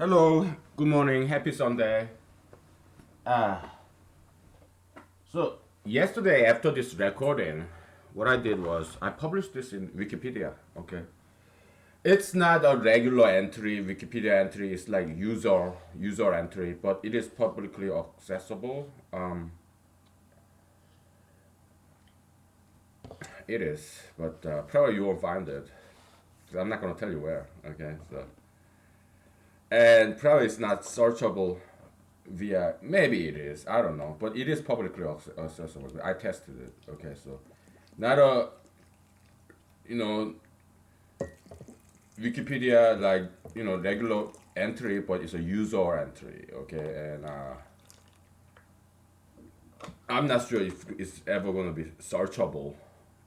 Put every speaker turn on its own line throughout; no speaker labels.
Hello, good morning, happy Sunday. Ah, so yesterday after this recording, what I did was I published this in Wikipedia. Okay, it's not a regular entry. Wikipedia entry is like user entry, but it is publicly accessible. It is, but probably you won't find it. 'Cause I'm not gonna tell you where. Okay, so and probably it's not searchable via, maybe it is, I don't know, but it is publicly accessible. I tested it. Okay, so not a, you know, Wikipedia like, regular entry, but it's a user entry. Okay, and I'm not sure if it's ever going to be searchable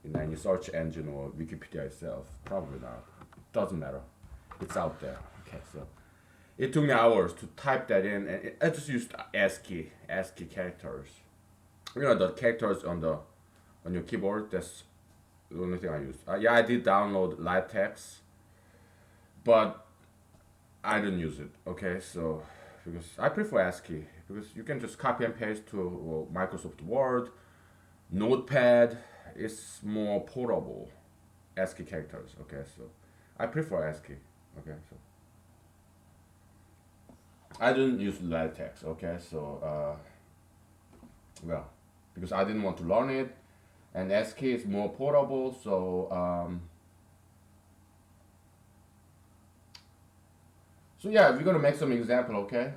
in any search engine or Wikipedia itself. Probably not. Doesn't matter. It's out there. Okay, so it took me hours to type that in, and I just used ASCII characters. The characters on your keyboard. That's the only thing I used. Yeah, I did download LaTeX, but I didn't use it. Okay, so because I prefer ASCII because you can just copy and paste to Microsoft Word, Notepad. It's more portable. ASCII characters. Okay, so I prefer ASCII. Okay, so I didn't use LaTeX. Okay, so well, because I didn't want to learn it, and ASCII is more portable. So yeah, we're gonna make some example. Okay,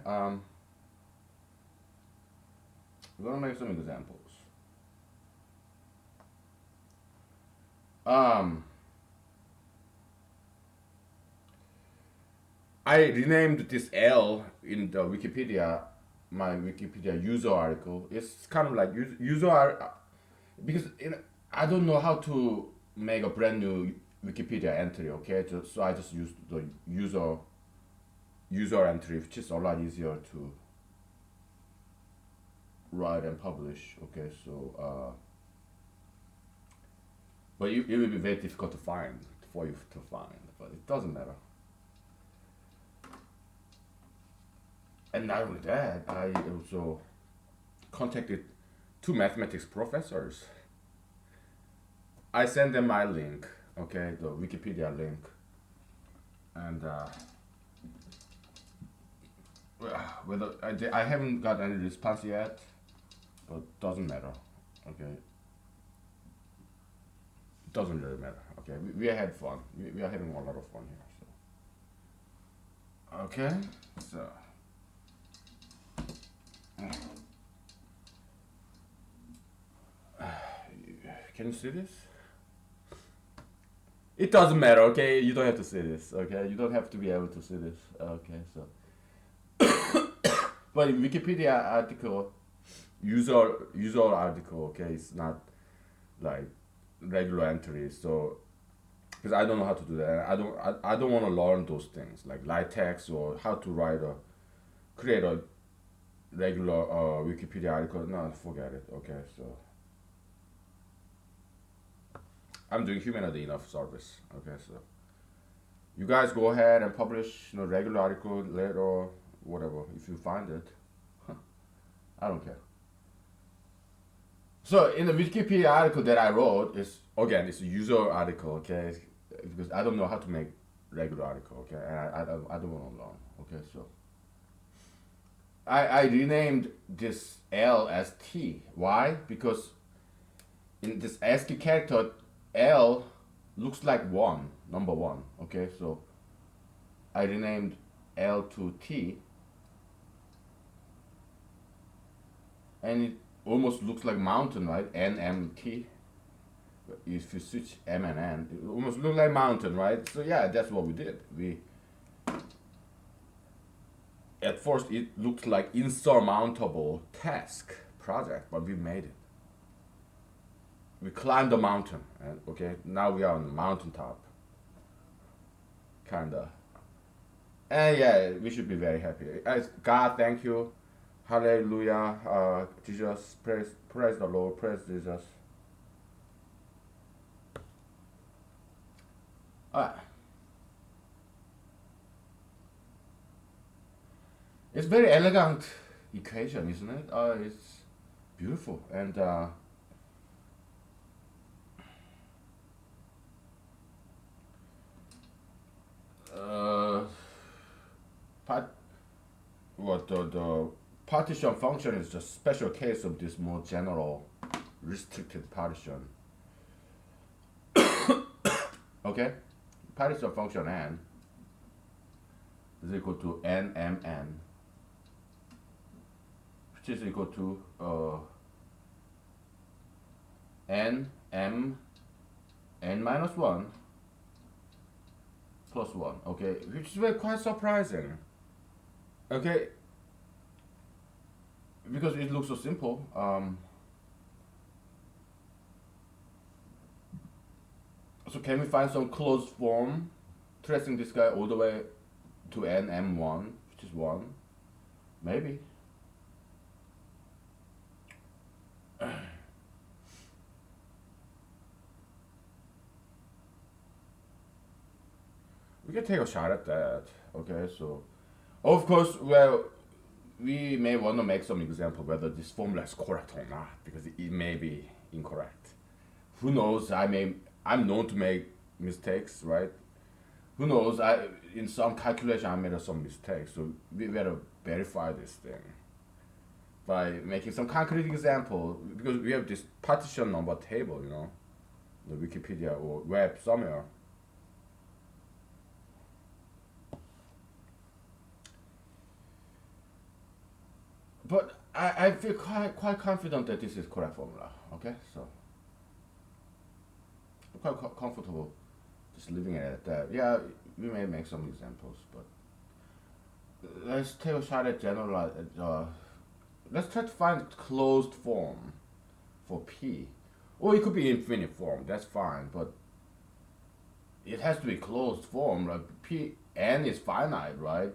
we're gonna make some examples. Um, I renamed this L in the Wikipedia, my Wikipedia user article. It's kind of like because I don't know how to make a brand new Wikipedia entry. Okay, so I just used the user entry, which is a lot easier to write and publish. Okay, so but it will be very difficult to find for you to find, but it doesn't matter. And not only that, I also contacted two mathematics professors. I sent them my link, okay, the Wikipedia link, and whether I haven't got any response yet, but doesn't matter, okay. Doesn't really matter, okay. We had fun. We are having a lot of fun here. So okay, so can you see this? It doesn't matter, okay. You don't have to see this, okay. You don't have to be able to see this, okay. So but in Wikipedia article, user article, okay, it's not like regular entries. So because I don't know how to do that, I don't want to learn those things like LaTeX or how to create a regular Wikipedia article. No, forget it. Okay, so I'm doing humanity enough service. Okay, so you guys go ahead and publish regular article later, whatever, if you find it. I don't care. So in the Wikipedia article that I wrote is again it's a user article, okay? Because I don't know how to make regular article, okay? And I don't want to learn, okay? So I renamed this L as T. Why? Because in this ASCII character, L looks like one, number one, okay? So I renamed L to T, and it almost looks like mountain, right? NMT. If you switch M and N, it almost looks like mountain, right? So yeah, that's what we did. We At first it looked like insurmountable task project, but we made it. We climbed the mountain, and okay, now we are on the mountaintop, kinda. And yeah, we should be very happy. God, thank you, Hallelujah, Jesus, praise the Lord, praise Jesus. Alright, It's very elegant equation, isn't it? It's beautiful and uh, part what the partition function is just special case of this more general restricted partition. Okay, partition function n is equal to nmn, which is equal to n m n minus 1 plus 1, okay, which is very quite surprising, okay, because it looks so simple. So can we find some closed form tracing this guy all the way to n m1, which is 1? Maybe. We can take a shot at that. Okay, so of course, well, we may want to make some example whether this formula is correct or not, because it may be incorrect. Who knows? I'm known to make mistakes, right? Who knows? In some calculation I made some mistakes, so we better verify this thing by making some concrete example, because we have this partition number table, the Wikipedia or web somewhere. But I feel quite confident that this is correct formula. Okay, so I'm quite comfortable just leaving it at that. Yeah, we may make some examples, but let's take a shot at general. Let's try to find closed form for P, or it could be infinite form. That's fine, but it has to be closed form. Like P n is finite, right?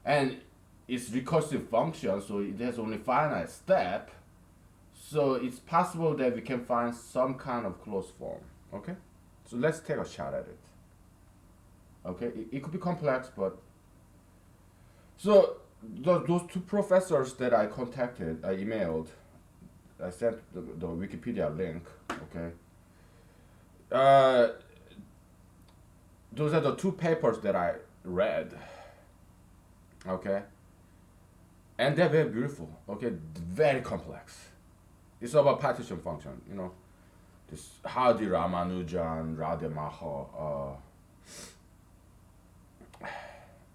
And it's recursive function, so it has only finite step. So it's possible that we can find some kind of closed form. Okay, so let's take a shot at it. Okay, it could be complex, but so those two professors that I contacted, I emailed, I sent the Wikipedia link. Okay, those are the two papers that I read. Okay, and they're very beautiful. Okay, very complex. It's about partition function. This Hardy Ramanujan, Rademacher.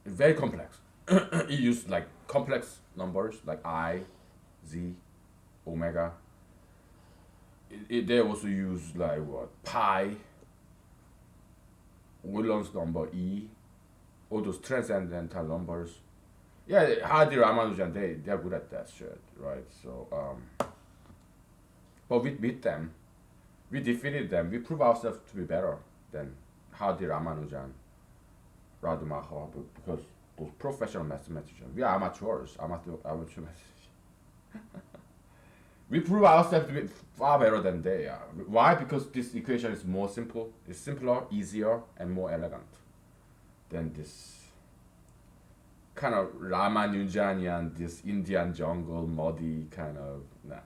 Very complex. It used like complex numbers like I, Z, omega. They also use like what, pi, Euler's number E, all those transcendental numbers. Yeah, Hardy Ramanujan, they're good at that shit, right? So but we beat them. We defeated them. We proved ourselves to be better than Hardy Ramanujan, Rademacher, because those professional mathematicians. We are amateurs. Amateur mathematicians. We prove ourselves to be far better than they are. Why? Because this equation is more simple. It's simpler, easier, and more elegant than this kind of Ramanujanian, this Indian jungle, muddy kind of, nah.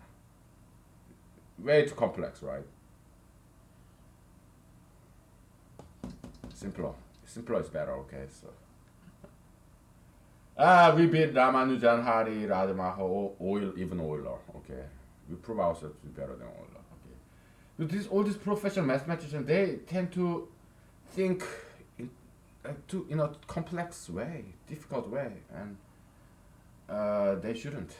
Way too complex, right? Simpler. Simpler is better, okay, so. We beat Ramanujan, Hari, Rademacher, even Euler, okay. We prove ourselves to be better than Euler, okay. All these professional mathematicians, they tend to think in a complex way, difficult way, and they shouldn't.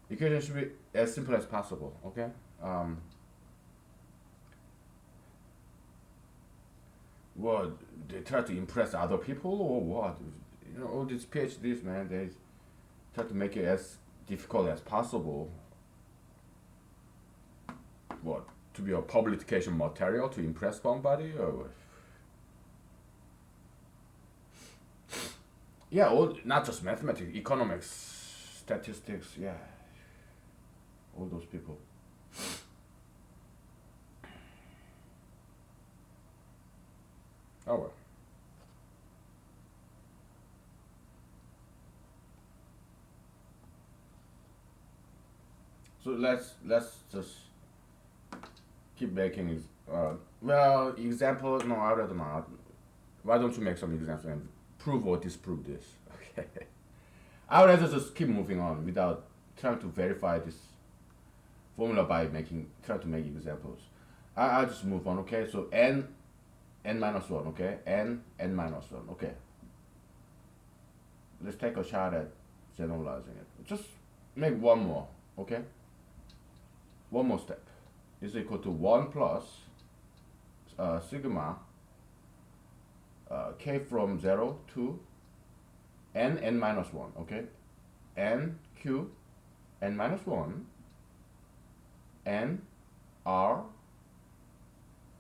Equation should be as simple as possible, okay? What, they try to impress other people or what? All these PhDs, man, they try to make it as difficult as possible. What, to be a publication material to impress somebody, or what? Yeah, not just mathematics, economics, statistics, yeah, all those people. Oh well. So let's just keep making well example. No, I'd rather not. Why don't you make some examples and prove or disprove this? Okay. I would rather just keep moving on without trying to verify this formula by trying to make examples. I'll just move on. Okay. So n minus one. Okay. n minus one. Okay. Let's take a shot at generalizing it. Just make one more. Okay. One more step is equal to 1 plus sigma k from 0 to n minus 1, okay? n q n minus 1 n r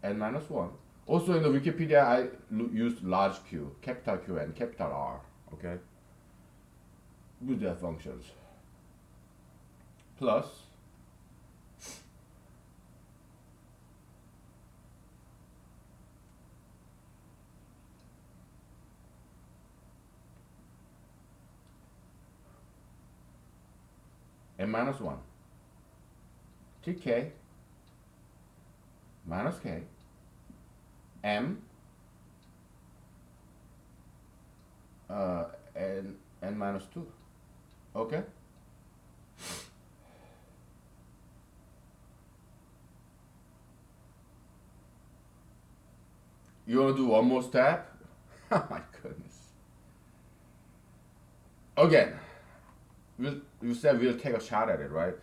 n minus 1. Also in the Wikipedia I used large Q, capital Q and capital R, okay? With their functions. Plus n minus 1 tk minus k m n minus 2, okay? You want to do one more step? Oh my goodness. Again, you said we'll take a shot at it, right?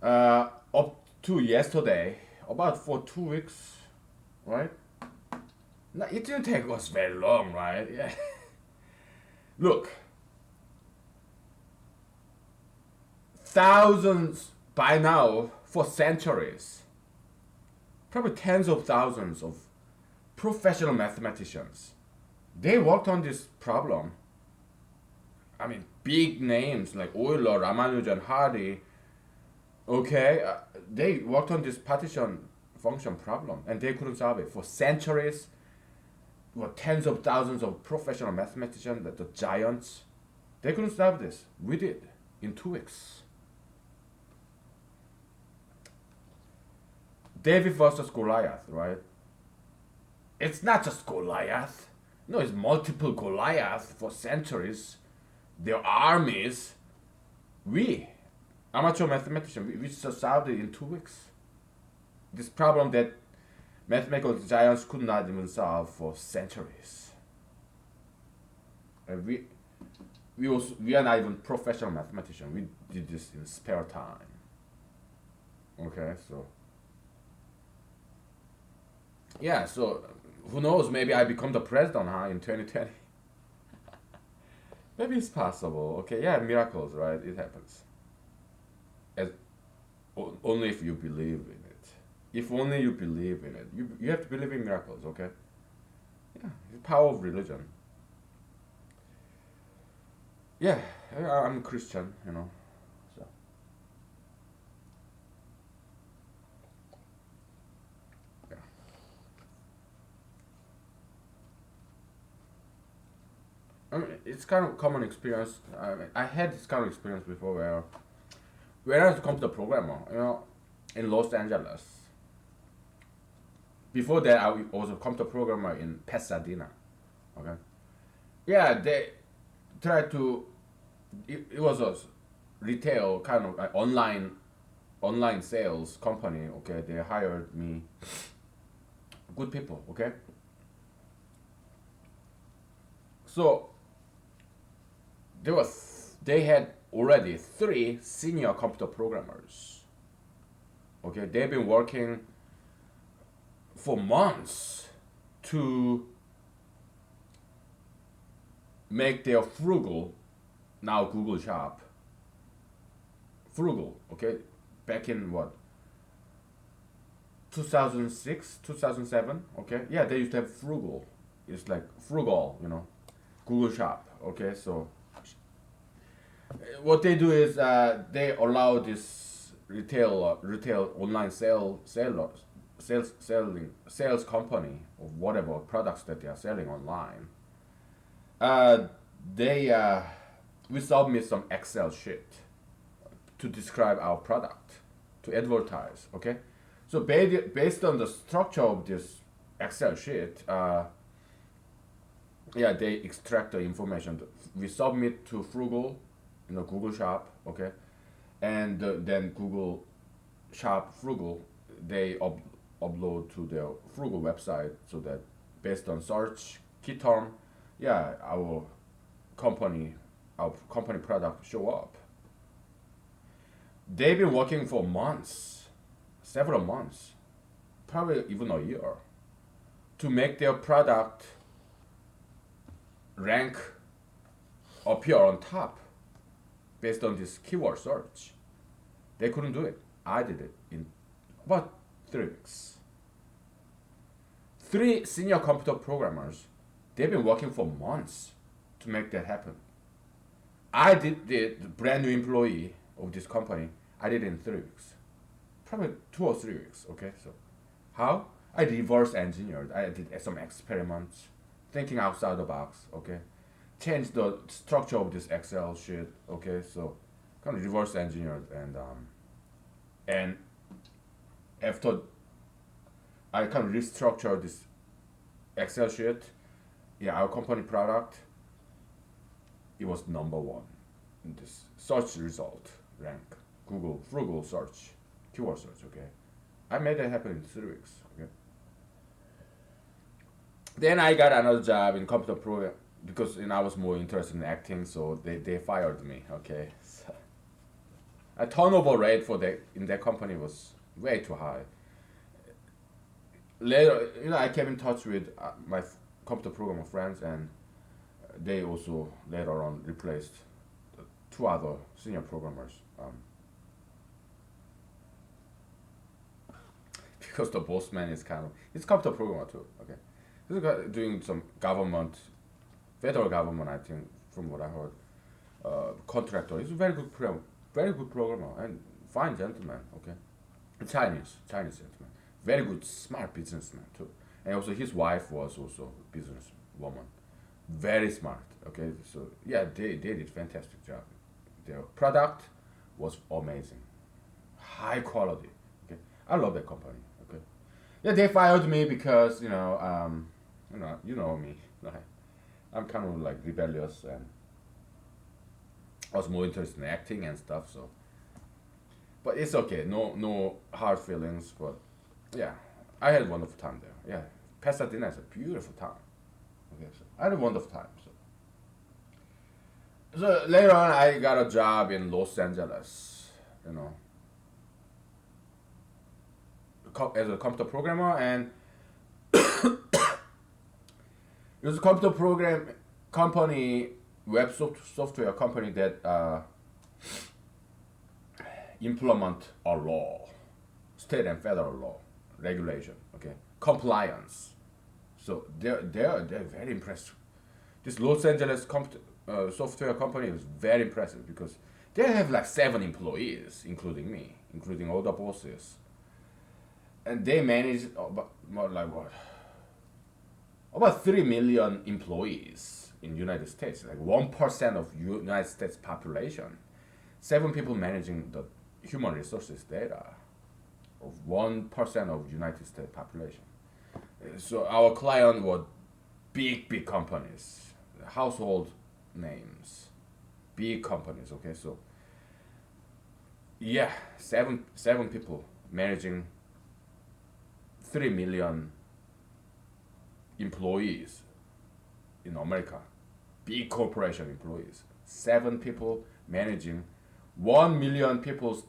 Up to yesterday, about for 2 weeks, right? No, it didn't take us very long, right? Yeah. Look, thousands by now for centuries, probably tens of thousands of professional mathematicians, they worked on this problem. I mean, big names like Euler, Ramanujan, Hardy, okay, they worked on this partition function problem and they couldn't solve it for centuries. Tens of thousands of professional mathematicians, the giants, they couldn't solve this. We did in 2 weeks. David versus Goliath, right? It's not just Goliath. No, it's multiple Goliath for centuries. Their armies. We, amateur mathematicians, we just solved it in 2 weeks. This problem that mathematical giants could not even solve for centuries. And we are not even professional mathematicians. We did this in spare time. Okay, so yeah, so who knows? Maybe I become the president, in 2020. Maybe it's possible. Okay, yeah, miracles, right? It happens. As only if you believe in it. If only you believe in it. You have to believe in miracles. Okay. Yeah, the power of religion. Yeah, I'm a Christian, so. Yeah. I mean, it's kind of common experience. I had this kind of experience before where when I was a computer programmer, in Los Angeles. Before that, I was a computer programmer in Pasadena. Okay. Yeah, they tried to. It was a retail kind of online sales company. Okay, they hired me. Good people. Okay. So they had already 3 senior computer programmers. Okay, they've been working for months to make their Frugal, now Google Shop, Frugal, okay, back in 2006, 2007, okay, yeah, they used to have Frugal. It's like Frugal, Google Shop, okay, so what they do is they allow this retail online sales company of whatever products that they are selling online. We submit some Excel sheet to describe our product. to advertise. Okay, so based on the structure of this Excel sheet, yeah, they extract the information. We submit to Frugal, Google Shop. Okay, and then Google Shop Frugal, they upload to their Frugal website, so that based on search key term, yeah, company our company product show up. They've been working for months, several months, probably even a year, to make their product rank appear on top based on this keyword search. They couldn't do it. I did it in about 3 weeks. 3 senior computer programmers, they've been working for months to make that happen. I did the brand new employee of this company. I did it in 3 weeks, probably 2 or 3 weeks. Okay, so how? I reverse engineered. I did some experiments, thinking outside the box. Okay, changed the structure of this Excel sheet. Okay, so kind of reverse engineered, and after I kind of restructured this Excel sheet, yeah, our company product, it was number one in this search result rank. Google Frugal search, keyword search. Okay, I made that happen in 3 weeks. Okay. Then I got another job in computer program because I was more interested in acting, so they fired me. Okay, so a turnover rate for in that company was way too high. Later, I came in touch with my computer programmer friends, and they also later on replaced 2 other senior programmers. Because the boss man is he's a computer programmer too. Okay, he's doing some federal government, I think, from what I heard. Contractor. He's a very good programmer and fine gentleman. Okay, Chinese gentleman, very good, smart businessman too. And also his wife was also a businesswoman, very smart. Okay, so yeah, they did fantastic job. Their product was amazing, high quality. Okay, I love that company. Okay, yeah, they fired me because you know me. Right? I'm kind of like rebellious, and I was more interested in acting and stuff. So, but it's okay. No hard feelings. But yeah, I had a wonderful time there. Yeah, Pasadena is a beautiful town. Okay, so I had a wonderful time. So later on, I got a job in Los Angeles. As a computer programmer, and it was a computer program company, software company that implement a law, state and federal law, regulation, okay, compliance. So they're very impressed. This Los Angeles software company is very impressive because they have like 7 employees, including me, including all the bosses, and they manage about 3 million employees in United States, like 1% of United States population. 7 people managing the human resources data of 1% of United States population. So our client were big companies, household names, big companies. Okay, so yeah, seven people managing 3 million employees in America, big corporation employees. 7 people managing 1 million people's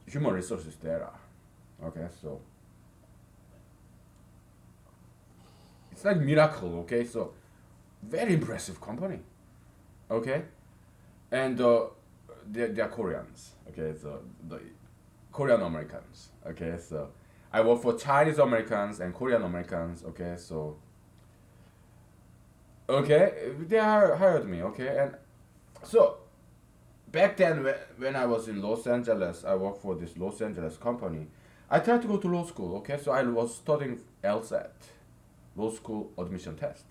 human resources data. Okay, so it's like miracle. Okay, so very impressive company. Okay, and they're Koreans. Okay, so the Korean Americans. Okay, so I work for Chinese Americans and Korean Americans. Okay, so they hired me. Okay, and so back then when I was in Los Angeles, I worked for this Los Angeles company. I tried to go to law school. Okay, so I was studying LSAT, law school admission test.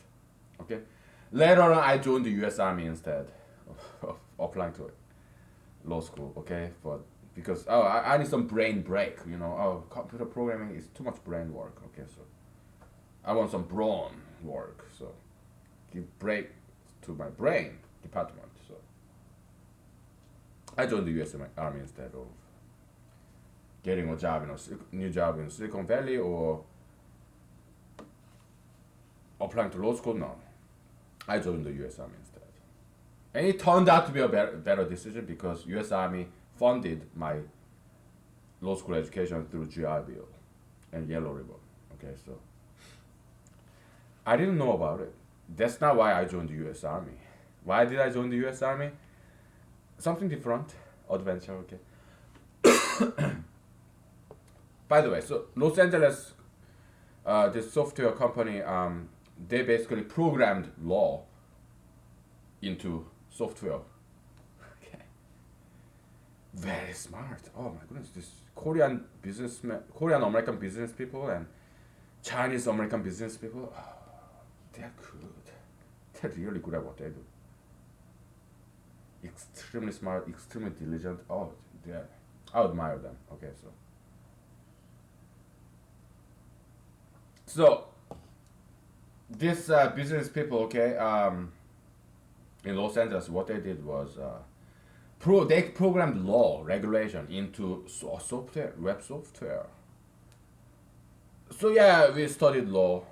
Okay, later on I joined the U.S. Army instead of applying to law school. Okay, but because I need some brain break. Computer programming is too much brain work. Okay, so I want some brawn work. So give break to my brain department. So I joined the U.S. Army instead of getting a job new job in Silicon Valley or applying to law school. No, I joined the U.S. Army instead, and it turned out to be a better decision because U.S. Army funded my law school education through GI Bill and Yellow Ribbon. Okay, so I didn't know about it. That's not why I joined the U.S. Army. Why did I join the U.S. Army? Something different, adventure. Okay. By the way, so Los Angeles, this software company, they basically programmed law into software. Okay. Very smart. Oh my goodness, this Korean American business people and Chinese American business people, they're good. They're really good at what they do. Extremely smart, extremely diligent. Oh, yeah, I admire them. Okay, so this business people, okay, in Los Angeles, what they did was they programmed law regulation into software, web software. So yeah, we studied law,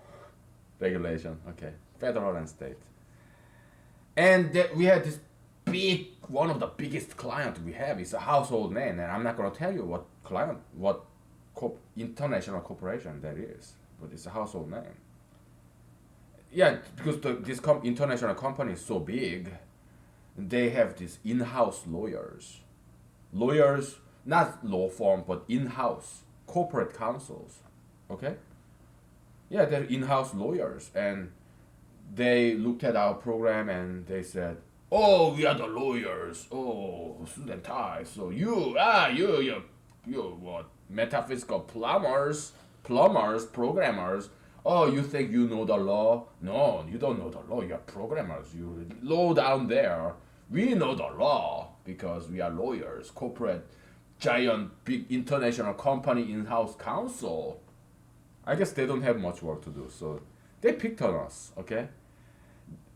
regulation, okay, federal and state, and we had this one of the biggest client we have is a household name, and I'm not gonna tell you what client, what international corporation that is, but it's a household name. Yeah, because this international company is so big, they have these in-house lawyers, not law firm, but in-house corporate counsels. Okay. Yeah, they're in-house lawyers, and they looked at our program and they said, "Oh, we are the lawyers. Oh, student ties. So you what? Metaphysical plumbers, programmers. Oh, you think you know the law? No, you don't know the law. You're programmers. You low down there. We know the law because we are lawyers, corporate, giant, big international company in-house counsel. I guess they don't have much work to do, so they picked on us. Okay,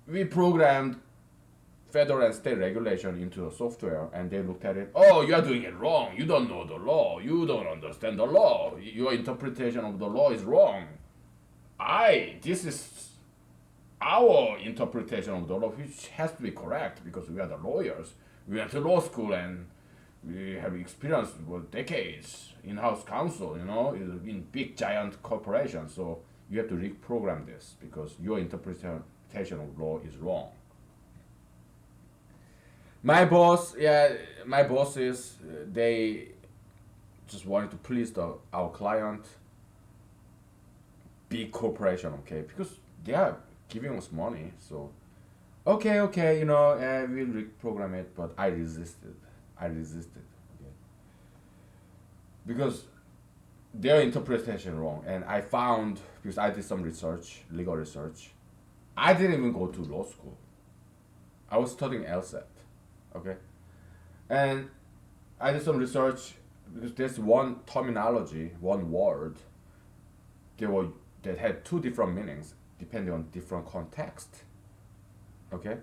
we programmed federal and state regulation into the software, and they looked at it. Oh, you are doing it wrong. You don't know the law. You don't understand the law. Your interpretation of the law is wrong. This is our interpretation of the law, which has to be correct because we are the lawyers. We went to law school and we have experience for decades in-house counsel, in big giant corporations. So you have to reprogram this because your interpretation of law is wrong. My bosses, they just wanted to please our client, big corporation, okay, because they are giving us money. So, okay, we'll reprogram it, but I resisted, okay, because their interpretation wrong, and I found because I did some research, legal research. I didn't even go to law school. I was studying LSAT, okay, and I did some research because there's one terminology, one word. That had two different meanings depending on different context. Okay.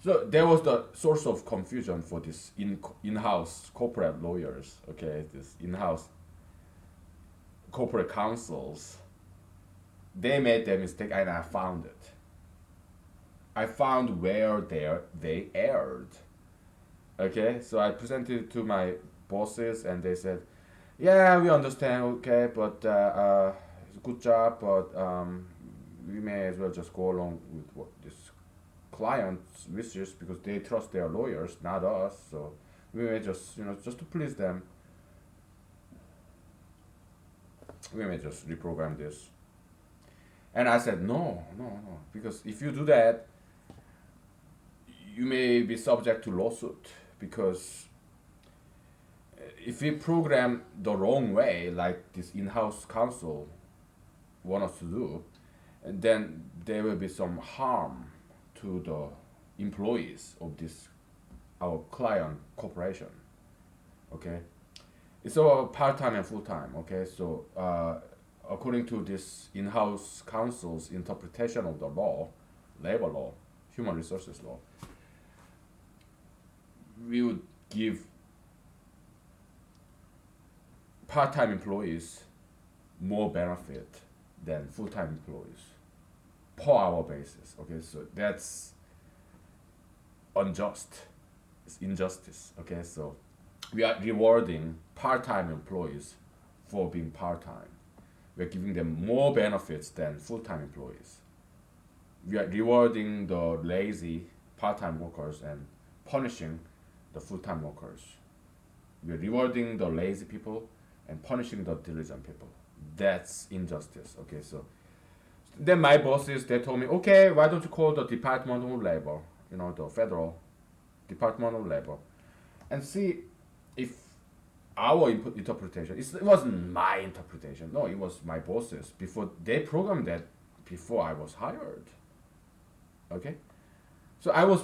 So there was the source of confusion for this in-house corporate lawyers. Okay, this in-house corporate counsels. They made their mistake, and I found it. I found where they erred. Okay, so I presented it to my bosses, and they said, "Yeah, we understand. Okay, but it's a good job, but we may as well just go along with what this client's wishes because they trust their lawyers, not us. So we may just, just to please them, we may just reprogram this." And I said, no, because if you do that, you may be subject to lawsuit because if we program the wrong way, like this in-house counsel want us to do, then there will be some harm to the employees of this our client corporation. Okay, it's all part-time and full-time. Okay, so according to this in-house counsel's interpretation of the law, labor law, human resources law, we would give part-time employees more benefit than full-time employees per hour basis. Okay, so that's unjust. It's injustice. Okay, so we are rewarding part-time employees for being part-time. We're giving them more benefits than full-time employees. We are rewarding the lazy part-time workers and punishing the full-time workers. We're rewarding the lazy people and punishing the diligent people. That's injustice. Okay, so then my bosses they told me, okay, why don't you call the Department of Labor, the federal Department of Labor, and see if our interpretation. It wasn't my interpretation. No, it was my bosses before they programmed that before I was hired. Okay, so I was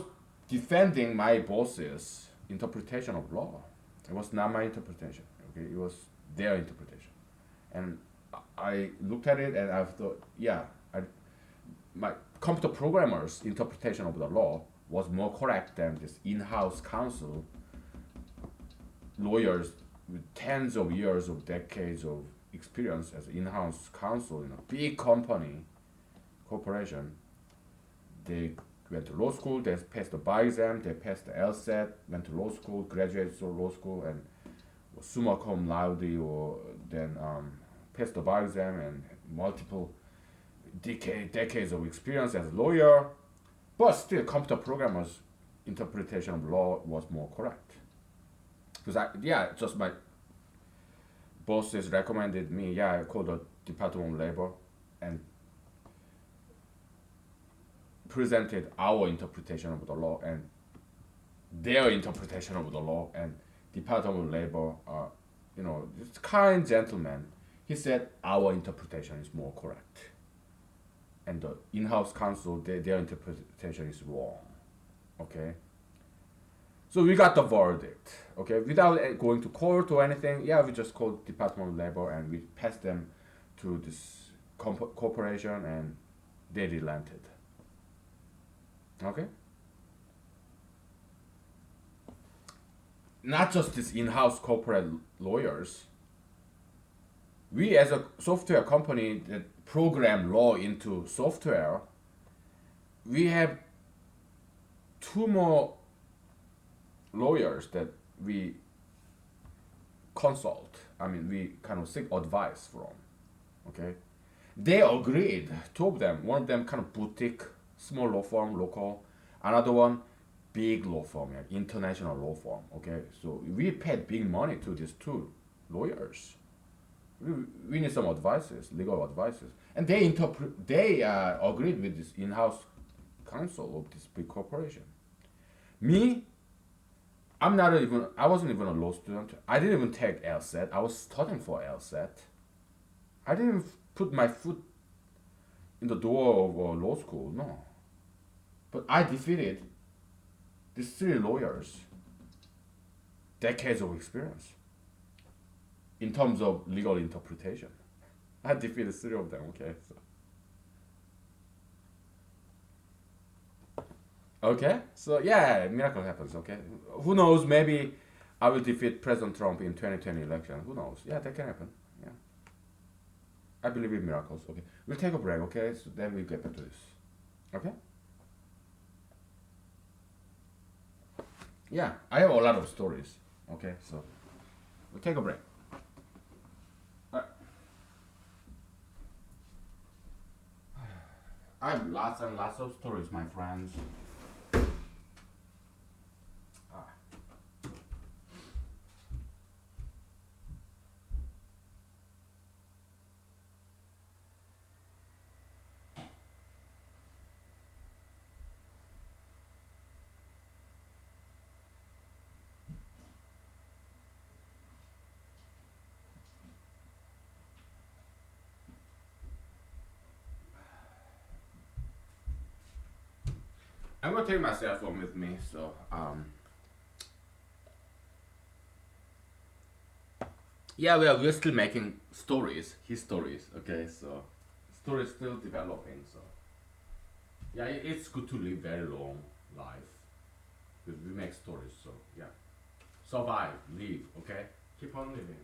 defending my boss's interpretation of law. It was not my interpretation. Okay, it was their interpretation, and I looked at it and I thought, yeah, my computer programmer's interpretation of the law was more correct than this in-house counsel lawyers with tens of years of decades of experience as in-house counsel in a big company corporation. They went to law school, they passed the bar exam, they passed the LSAT, went to law school, graduated from law school, and was summa cum laude, or then passed the bar exam and multiple decades of experience as a lawyer. But still, computer programmers' interpretation of law was more correct. Because just my bosses recommended me. Yeah, I called the Department of Labor and presented our interpretation of the law and their interpretation of the law, and Department of Labor, this kind gentleman, he said our interpretation is more correct, and the in-house counsel, their interpretation is wrong. Okay. So we got the verdict. Okay, without going to court or anything. Yeah, we just called Department of Labor and we passed them to this corporation, and they relented. Okay. Not just these in-house corporate lawyers. We as a software company that program law into software, we have two more lawyers that we consult. I mean, we kind of seek advice from. Okay, they agreed. Two of them. One of them kind of boutique, small law firm, local. Another one, big law firm, like international law firm. Okay, so we paid big money to these two lawyers. We need some advices, legal advices, and they agreed with this in-house counsel of this big corporation. Me, I wasn't even a law student. I didn't even take LSAT. I was studying for LSAT. I didn't put my foot in the door of law school, no. But I defeated these three lawyers, decades of experience in terms of legal interpretation. I defeated three of them, okay? So yeah, miracle happens, okay? Who knows, maybe I will defeat President Trump in 2020 election. Who knows? Yeah, that can happen. Yeah. I believe in miracles, okay? We'll take a break, okay? So then we'll get back to this. Okay? Yeah, I have a lot of stories. Okay, so we'll take a break. I have lots and lots of stories, my friends. I'm gonna take my cell phone with me, so Yeah, we're still making stories, his stories. Okay, so stories still developing. So yeah, it's good to live very long life because we make stories. So yeah, survive, live. Okay, keep on living.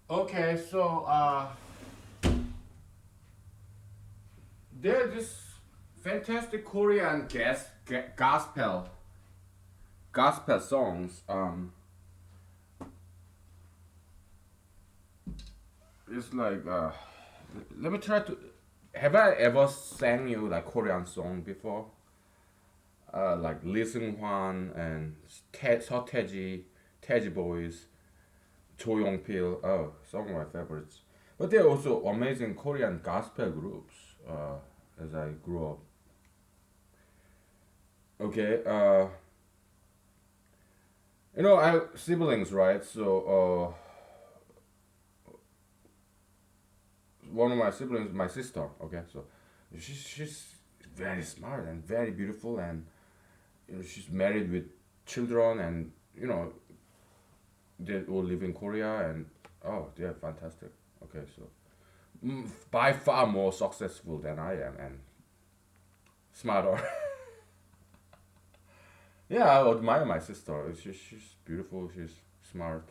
Okay, so there's this fantastic Korean gospel songs. It's like let me try to. Have I ever sang you like Korean song before? Like Lee Seung Hwan and Seo Taeji Boys, Cho Yong Pil. Oh, some of my favorites. But there are also amazing Korean gospel groups. As I grew up. Okay. I have siblings, right? So one of my siblings, my sister. Okay, so she's very smart and very beautiful, and she's married with children, and they all live in Korea, and oh, they're fantastic. Okay, so by far more successful than I am and smarter. Yeah, I admire my sister. She's beautiful. She's smart.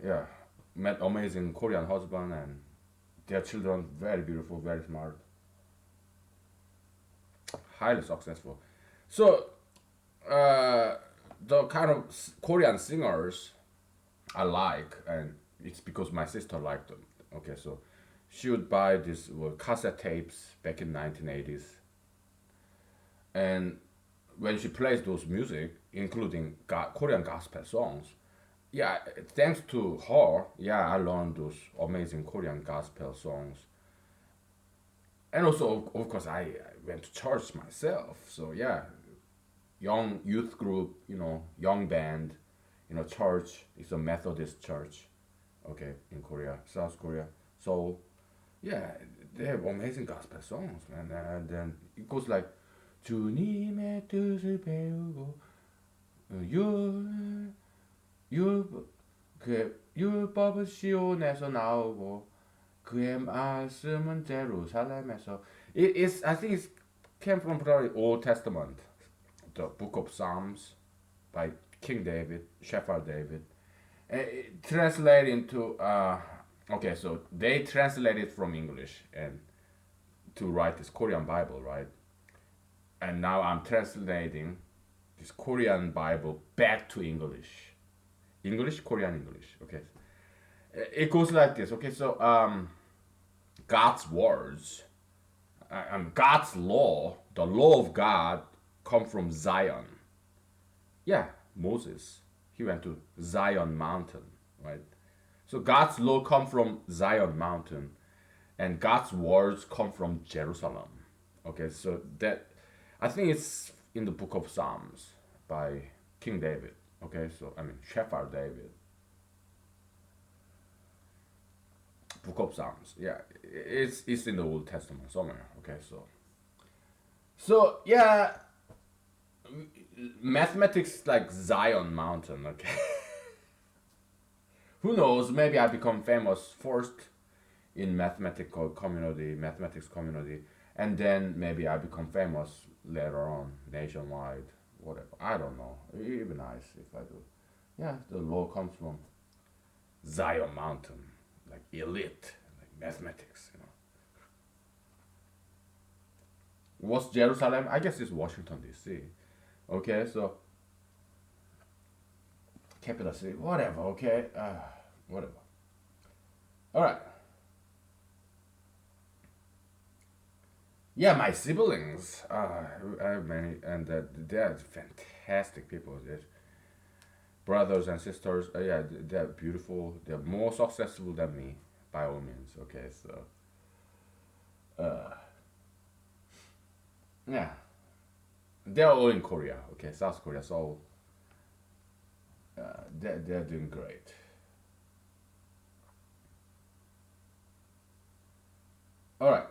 Yeah, met amazing Korean husband, and their children very beautiful, very smart, highly successful. So uh, the kind of Korean singers I like, and it's because my sister liked them. Okay, so she would buy these cassette tapes back in 1980s, and when she plays those music, including Korean gospel songs, yeah, thanks to her, yeah, I learned those amazing Korean gospel songs, and also of course I went to church myself. So yeah, young youth group, young band, church. It's a Methodist church, okay, in Korea, South Korea. So yeah, they have amazing gospel songs, man. And then it goes like 주님의 뜻을 배우고 율, 율, 율법은 시온에서 나오고 그의 말씀은 제루살렘에서. I think it came from the Old Testament, the Book of Psalms by King David, Shepherd David. It translated into okay, so they translated from English and to write this Korean Bible, right? And now I'm translating this Korean Bible back to English. English, Korean, English. Okay, it goes like this. Okay, so God's words, God's law, the law of God, come from Zion. Yeah, Moses, he went to Zion Mountain, right? So God's law come from Zion Mountain, and God's words come from Jerusalem. Okay, so that I think it's in the Book of Psalms by King David. Okay, so I mean Shepherd David. Book of Psalms. Yeah, it's in the Old Testament somewhere. Okay, so yeah, mathematics like Zion Mountain. Okay, who knows? Maybe I become famous first in mathematics community, and then maybe I become famous later on nationwide. Whatever. I don't know. It'd be nice if I do. Yeah, the law comes from Zion Mountain, like elite, like mathematics. What's Jerusalem? I guess it's Washington D.C. Okay, so capital city, whatever. Okay, whatever. All right. Yeah, my siblings. I have many, and they're fantastic people. They're brothers and sisters. Yeah, they're beautiful. They're more successful than me, by all means. Okay, so uh, yeah, they're all in Korea. Okay, South Korea. So they're doing great. All right.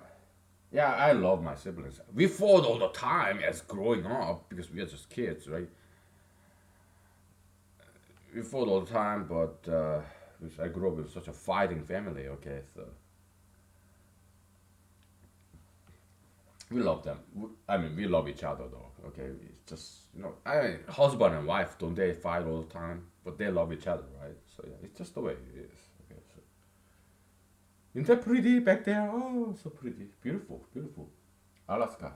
Yeah, I love my siblings. We fought all the time as growing up because we are just kids, right? We fought all the time, but I grew up with such a fighting family. Okay, so we love them. I mean, we love each other though. Okay, it's just I mean, husband and wife don't they fight all the time? But they love each other, right? So yeah, it's just the way it is. Okay, Isn't that pretty back there? Oh, so pretty. Beautiful, beautiful. Alaska.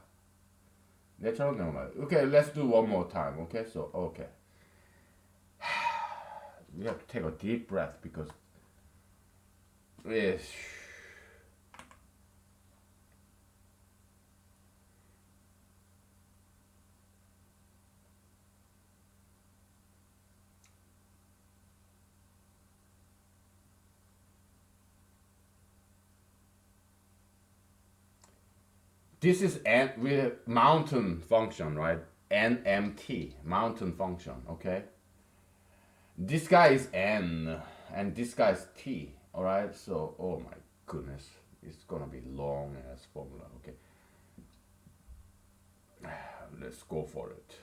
Natural normal. Okay, let's do one more time. Okay, so, okay. We have to take a deep breath because, yes. This is with mountain function, right? NMT, mountain function, okay? This guy is N, and this guy is T, alright? So, oh my goodness, it's gonna be long as formula, okay? Let's go for it.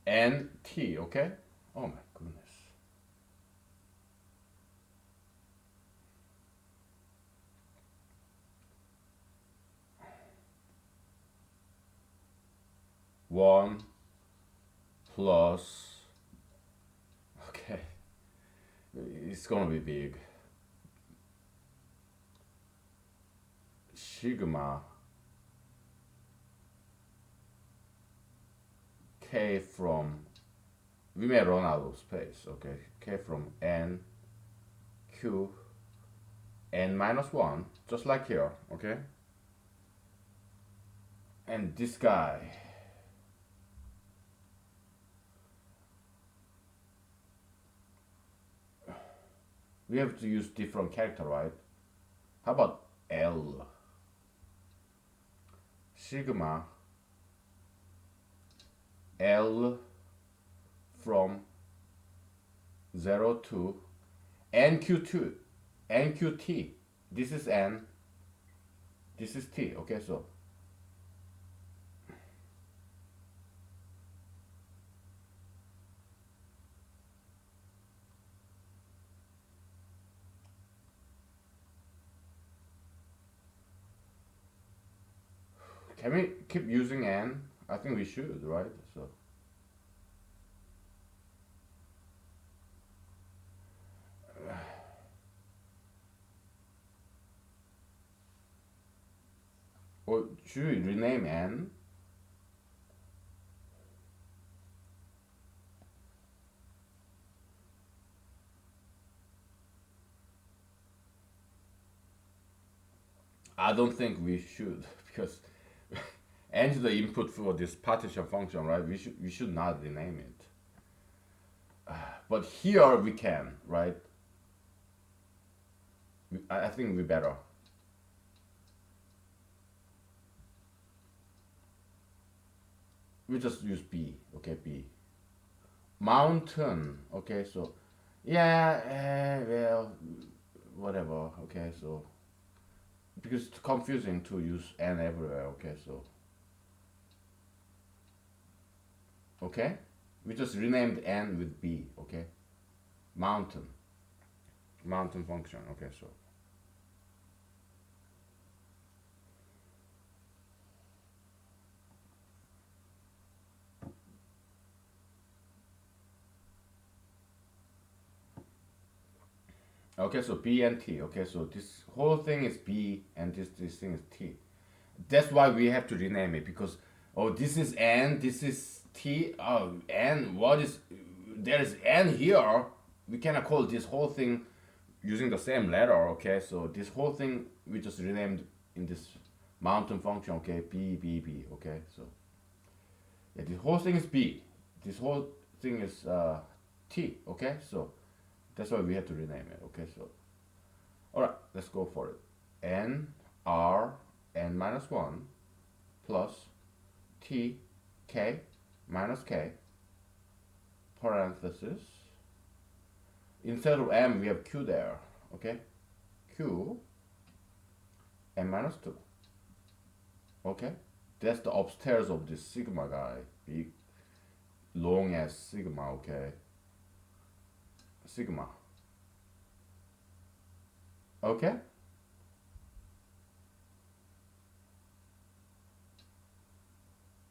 NT, okay? Oh my goodness. One plus, okay, it's gonna be big. Sigma K from, we may run out of space, okay? K from N, Q, N minus 1, just like here, okay? And this guy, we have to use different character, right? How about L? Sigma L from 0 to NQ2, NQT. This is N, this is T, okay? So can we keep using N? I think we should, right? So or should we rename N? I don't think we should because N is the input for this partition function, right? We should not rename it. But here we can, right? I think we better. We just use B, okay? B. Mountain, okay? So yeah, well, whatever, okay? So because it's confusing to use N everywhere, okay? So okay, we just renamed N with B, okay? Mountain, mountain function, okay? So okay, so B and T, okay? So this whole thing is B and this thing is T. That's why we have to rename it because oh, this is N, this is T. Oh, N. What is there is N here? We cannot call this whole thing using the same letter. Okay, so this whole thing we just renamed in this mountain function. Okay, B B B. Okay, so yeah, this whole thing is B. This whole thing is T. Okay, so that's why we have to rename it. Okay, so all right, let's go for it. N R N minus 1 plus T K minus K parenthesis. Instead of M we have Q there, okay? Q M minus 2, okay? That's the upstairs of this sigma guy, big long as sigma, okay? Sigma, okay?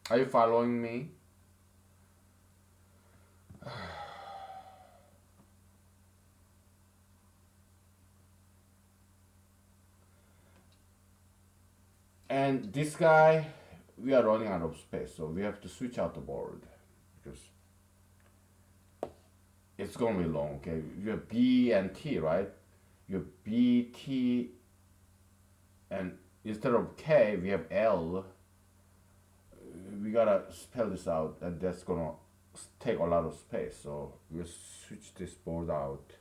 Are you following me? And this guy, we are running out of space, so we have to switch out the board because it's gonna be long. Okay, you have B and T, right? You have B, T, and instead of K, we have L. We gotta spell this out, and that's gonna take a lot of space. So we'll switch this board out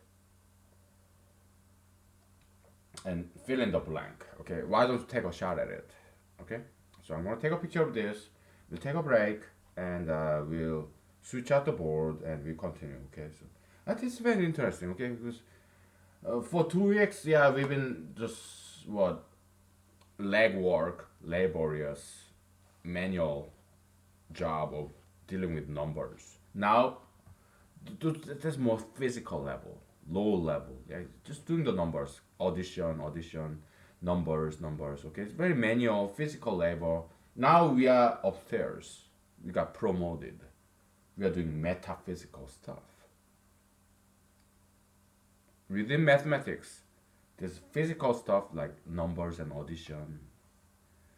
and fill in the blank. Okay, why don't you take a shot at it? Okay, so I'm gonna take a picture of this. We'll take a break and we'll switch out the board and we continue. Okay, so that is very interesting. Okay, because for 2 weeks, yeah, we've been just what leg work, laborious, manual job of dealing with numbers. Now, there's more physical level, low level. Yeah, just doing the numbers, audition, numbers. Okay, it's very manual, physical labor. Now we are upstairs. We got promoted. We are doing metaphysical stuff. Within mathematics, there's physical stuff like numbers and audition,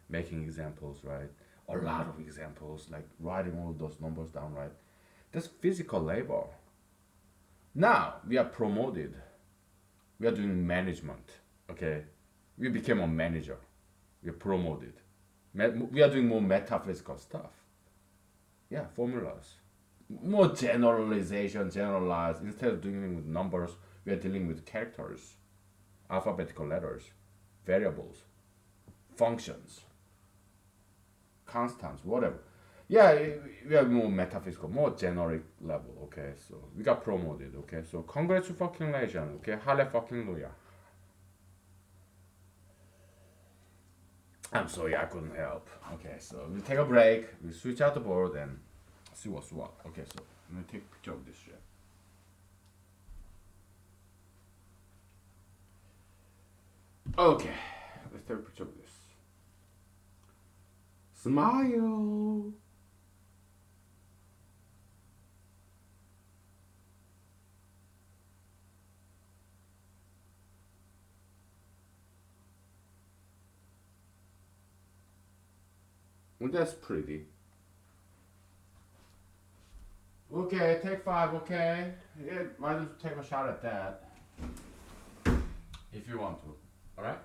making examples, right? A lot of examples, like writing all those numbers down, right? That's physical labor. Now we are promoted. We are doing management. Okay, we became a manager. We are promoted. We are doing more metaphysical stuff. Yeah, formulas. More generalization, generalized. Instead of dealing with numbers, we are dealing with characters, alphabetical letters, variables, functions, constants, whatever. Yeah, we are more metaphysical, more generic level. Okay, so we got promoted. Okay, so congratulations. Okay, hallelujah. I'm sorry, I couldn't help. Okay, so we take a break. We switch out the board and see what's what. Okay, so let me take a picture of this shit. Okay, let's take a picture of this. Smile. Well, that's pretty. Okay, take five. Okay, yeah, why don't you take a shot at that if you want to? All right.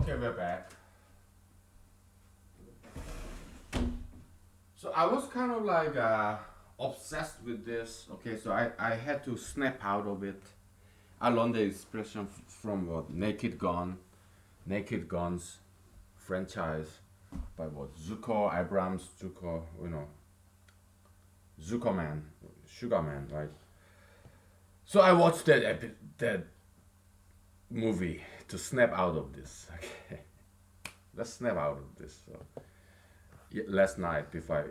Okay, we're back. So I was kind of like obsessed with this. Okay, so I had to snap out of it. I learned the expression from what Naked Gun, Naked Guns franchise by what Zuko Abrams, Zuko, Zuko Man, Sugar Man, right? So I watched that movie to snap out of this. Okay, let's snap out of this. So, yeah, last night before I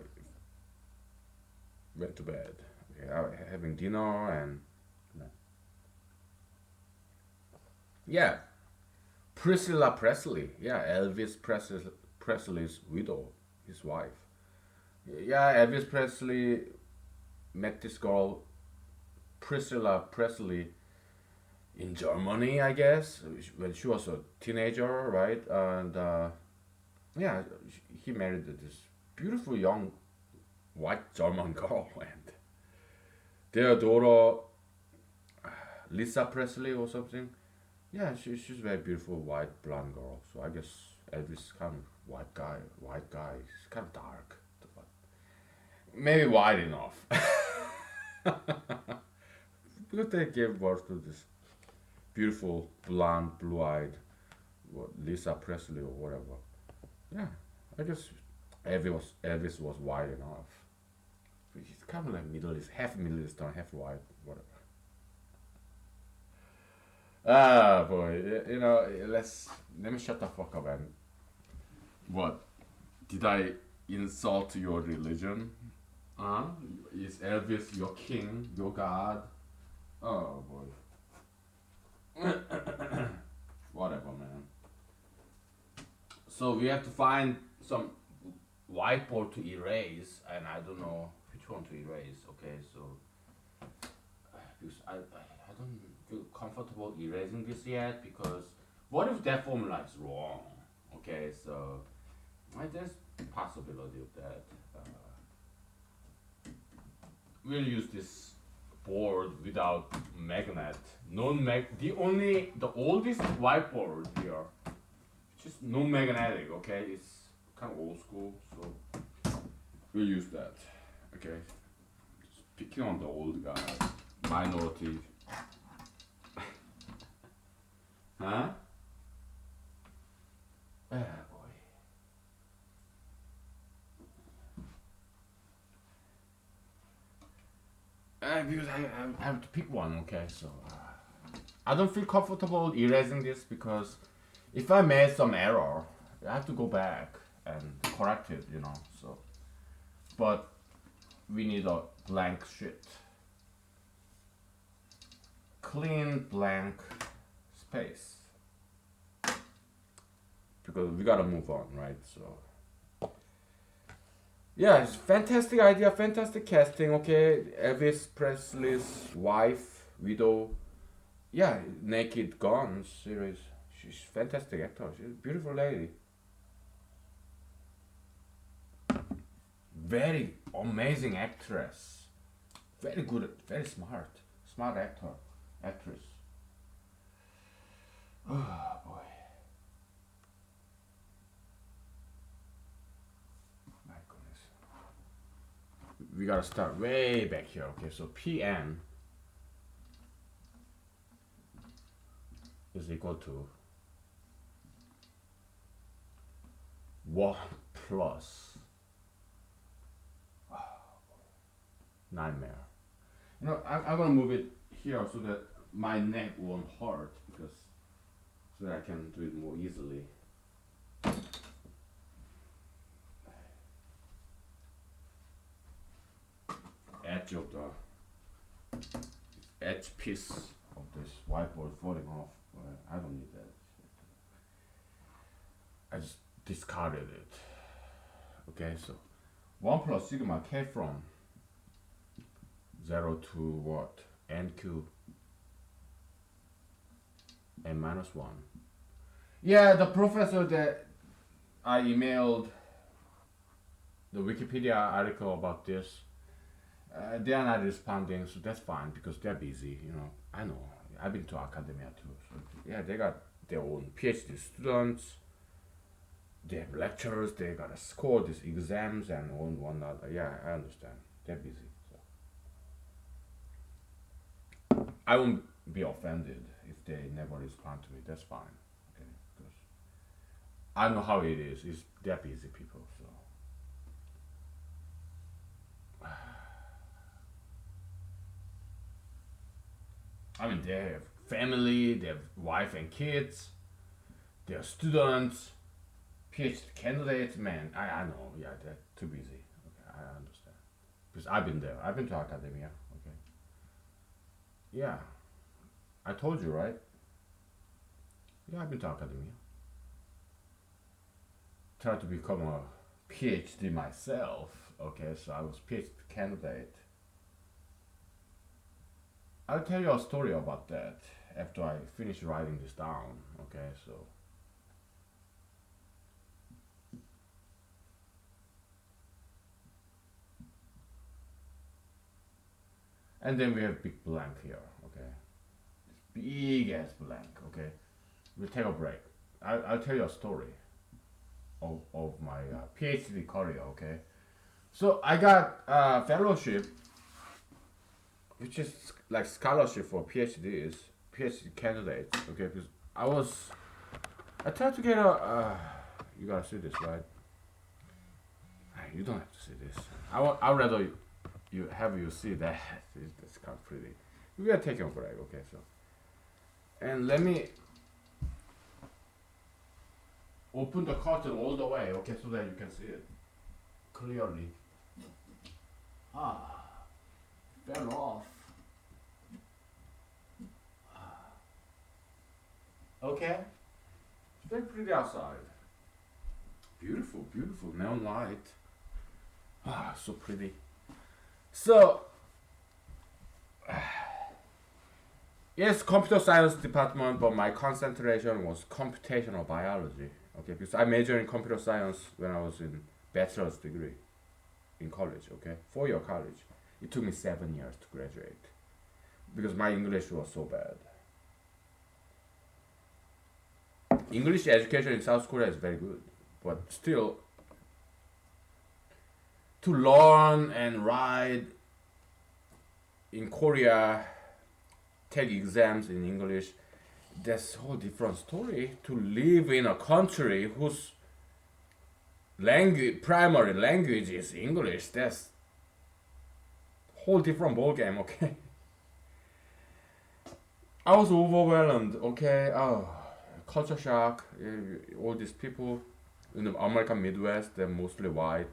went to bed, okay, I was having dinner and yeah, Priscilla Presley, yeah, Presley's widow, his wife. Yeah, Elvis Presley met this girl, Priscilla Presley, in Germany, I guess, when she was a teenager, right? And yeah, he married this beautiful young white German girl, and their daughter, Lisa Presley or something. Yeah, she's a very beautiful white blonde girl. So I guess Elvis kind of white guy. He's kind of dark, but maybe white enough. Because they gave birth to this beautiful blonde, blue-eyed, what, Lisa Presley or whatever. Yeah, I guess Elvis was white enough. He's kind of like Middle East, half Middle Eastern, half white, whatever. Ah, boy, let me shut the fuck up and what? Did I insult your religion? Huh? Is Elvis your king, your god? Oh boy. Whatever, man. So we have to find some whiteboard to erase, and I don't know which one to erase. Okay, so because I don't feel comfortable erasing this yet, because what if that formula is wrong? Okay, so there's possibility of that. We'll use this board without magnet. The oldest whiteboard here, just no magnetic. Okay, it's kind of old school, so we'll use that. Okay, just picking on the old guy, minority. Huh? Ah, boy. Because I have to pick one, okay? So I don't feel comfortable erasing this, because if I made some error, I have to go back and correct it, So, but we need a blank sheet, clean blank space, because we gotta move on, right? So. Yeah, it's fantastic idea, fantastic casting. Okay, Elvis Presley's wife, widow. Yeah, Naked Gun series. She's fantastic actor. She's a beautiful lady. Very amazing actress. Very good, very smart actor, actress. Oh boy, my goodness. We gotta start way back here. Okay, so PN is equal to 1 plus nightmare. I'm gonna move it here so that my neck won't hurt, because so that I can do it more easily. Edge of the edge piece of this whiteboard falling off. I don't need that. I just discarded it. Okay, so 1 plus sigma k from 0 to what? NQ n minus 1. Yeah, the professor that I emailed the Wikipedia article about this, they are not responding, so that's fine, because they're busy, I know. I've been to academia too. So yeah, they got their own PhD students. they have lectures, they gotta score these exams and all whatnot. Yeah, I understand. They're busy. So I won't be offended if they never respond to me. That's fine. Okay, because I know how it is. It's they're busy people. So I mean, they have family, they have wife and kids, they are students, PhD candidates. Man, I know. Yeah, they're too busy. Okay, I understand. Because I've been there. I've been to academia. Okay. Yeah, I told you, right? Yeah, I've been to academia. Tried to become a PhD myself. Okay, so I was PhD candidate. I'll tell you a story about that after I finish writing this down. Okay, so and then we have big blank here. Okay, big ass blank. Okay, we'll take a break. I'll tell you a story of my PhD career. Okay, so I got a fellowship, which is like scholarship for PhDs, PhD candidates. Okay, because I tried to get a. You gotta see this, right? You don't have to see this. I'd rather you see that. It's kind of pretty. We are taking a break, okay? So, and let me open the curtain all the way, okay, so that you can see it clearly. Ah, fell off. Okay, it's very pretty outside. Beautiful, beautiful neon light. Ah, so pretty. So, yes, computer science department, but my concentration was computational biology. Okay, because I majored in computer science when I was in bachelor's degree in college. Okay, 4 year college. It took me 7 years to graduate because my English was so bad. English education in South Korea is very good, but still, to learn and write in Korea, take exams in English, that's a whole different story. To live in a country whose language, primary language is English, that's whole different ball game. Okay, I was overwhelmed. Okay, oh, culture shock. All these people in the American Midwest, they're mostly white.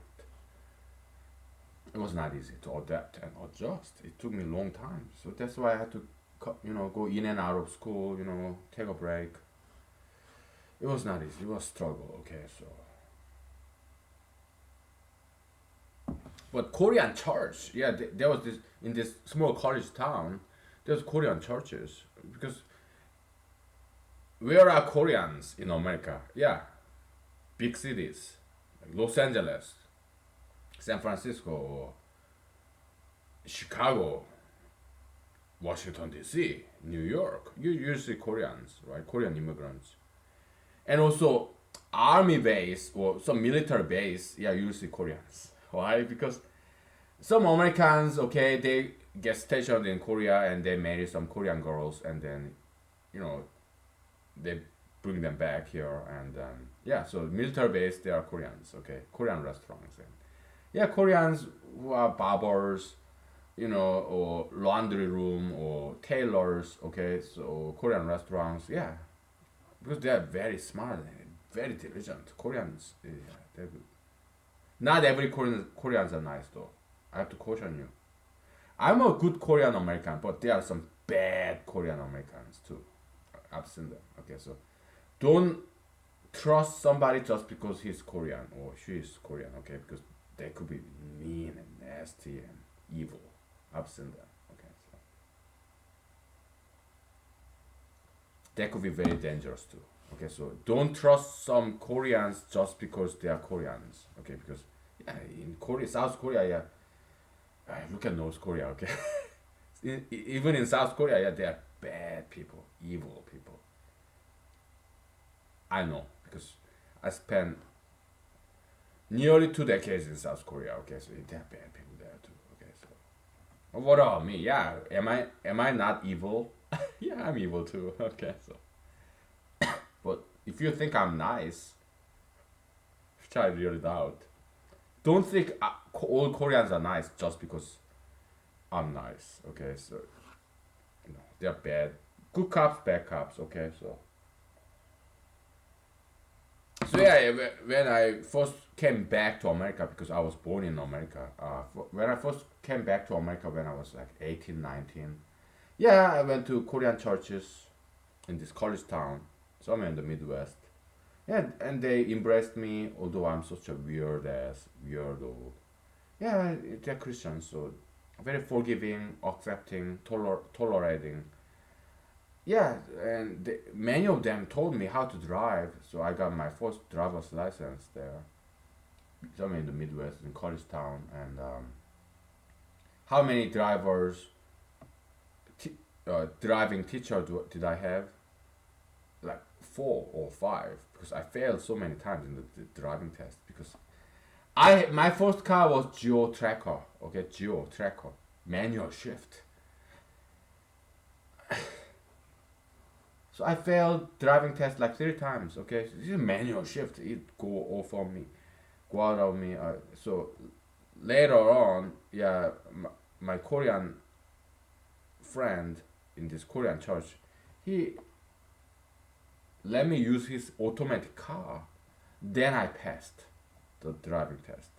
It was not easy to adapt and adjust. It took me a long time, so that's why I had to, go in and out of school. Take a break. It was not easy. It was struggle. Okay, so but Korean church, yeah, there was this in this small college town. There's Korean churches because where are Koreans in America? Yeah, big cities like Los Angeles, San Francisco, Chicago, Washington D.C., New York. You see Koreans, right? Korean immigrants, and also army base or some military base. Yeah, you see Koreans. Why? Because some Americans, okay, they get stationed in Korea and they marry some Korean girls, and then, you know, they bring them back here, and yeah, so military base they are Koreans, okay, Korean restaurants, and yeah, Koreans who are barbers, or laundry room or tailors, okay, so Korean restaurants, yeah, because they are very smart and very diligent. Koreans, yeah, they're good. Not every Koreans are nice though. I have to caution you. I'm a good Korean American, but there are some bad Korean Americans too. I've seen them. Okay, so don't trust somebody just because he's Korean or she is Korean. Okay, because they could be mean and nasty and evil. I've seen them. Okay, so they could be very dangerous too. Okay, so don't trust some Koreans just because they are Koreans. Okay, because yeah, in Korea, South Korea, yeah, look at North Korea. Okay, even in South Korea, yeah, they are bad people, evil people. I know because I spent nearly 2 decades in South Korea. Okay, so there are bad people there too. Okay, so what about me? Yeah, am I not evil? Yeah, I'm evil too. Okay, so but if you think I'm nice, which I really doubt, don't think all Koreans are nice just because I'm nice. Okay, so they're bad, good cops, bad cops. Okay, so yeah, when I first came back to America because I was born in America. When I first came back to America when I was like 18, 19. Yeah, I went to Korean churches in this college town, somewhere in the Midwest. Yeah, and they embraced me, although I'm such a weird ass weirdo. Yeah, they're Christians, so very forgiving, accepting, tolerating. Yeah, and many of them told me how to drive, so I got my first driver's license there, somewhere in the Midwest, in college town. And how many driving teacher did I have? Like four or five, because I failed so many times in the driving test. Because my first car was Geo Tracker, okay, Geo Tracker, manual shift. So I failed driving test like 3 times. Okay, so this is manual shift. It go off on me, go out of me. So later on, yeah, my Korean friend in this Korean church, he let me use his automatic car. Then I passed the driving test.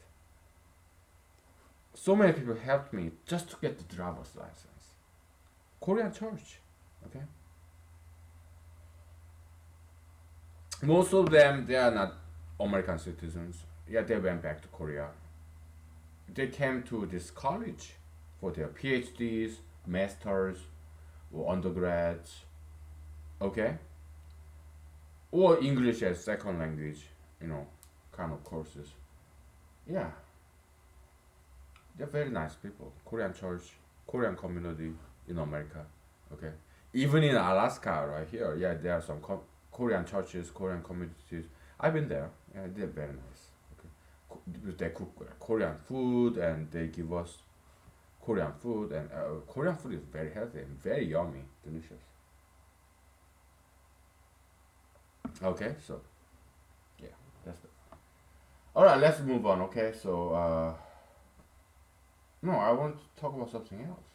So many people helped me just to get the driver's license. Korean church, okay. Most of them they are not American citizens. Yeah, they went back to Korea. They came to this college for their PhDs, masters, or undergrads. Okay, or English as second language. You know, kind of courses. Yeah, they're very nice people. Korean church, Korean community in America. Okay, even in Alaska, right here. Yeah, there are some Korean churches, Korean communities. I've been there. Yeah, they're very nice. Okay, they cook Korean food and they give us Korean food, and Korean food is very healthy and very yummy, delicious. Okay, so yeah, that's the. All right, let's move on. Okay, so no, I want to talk about something else.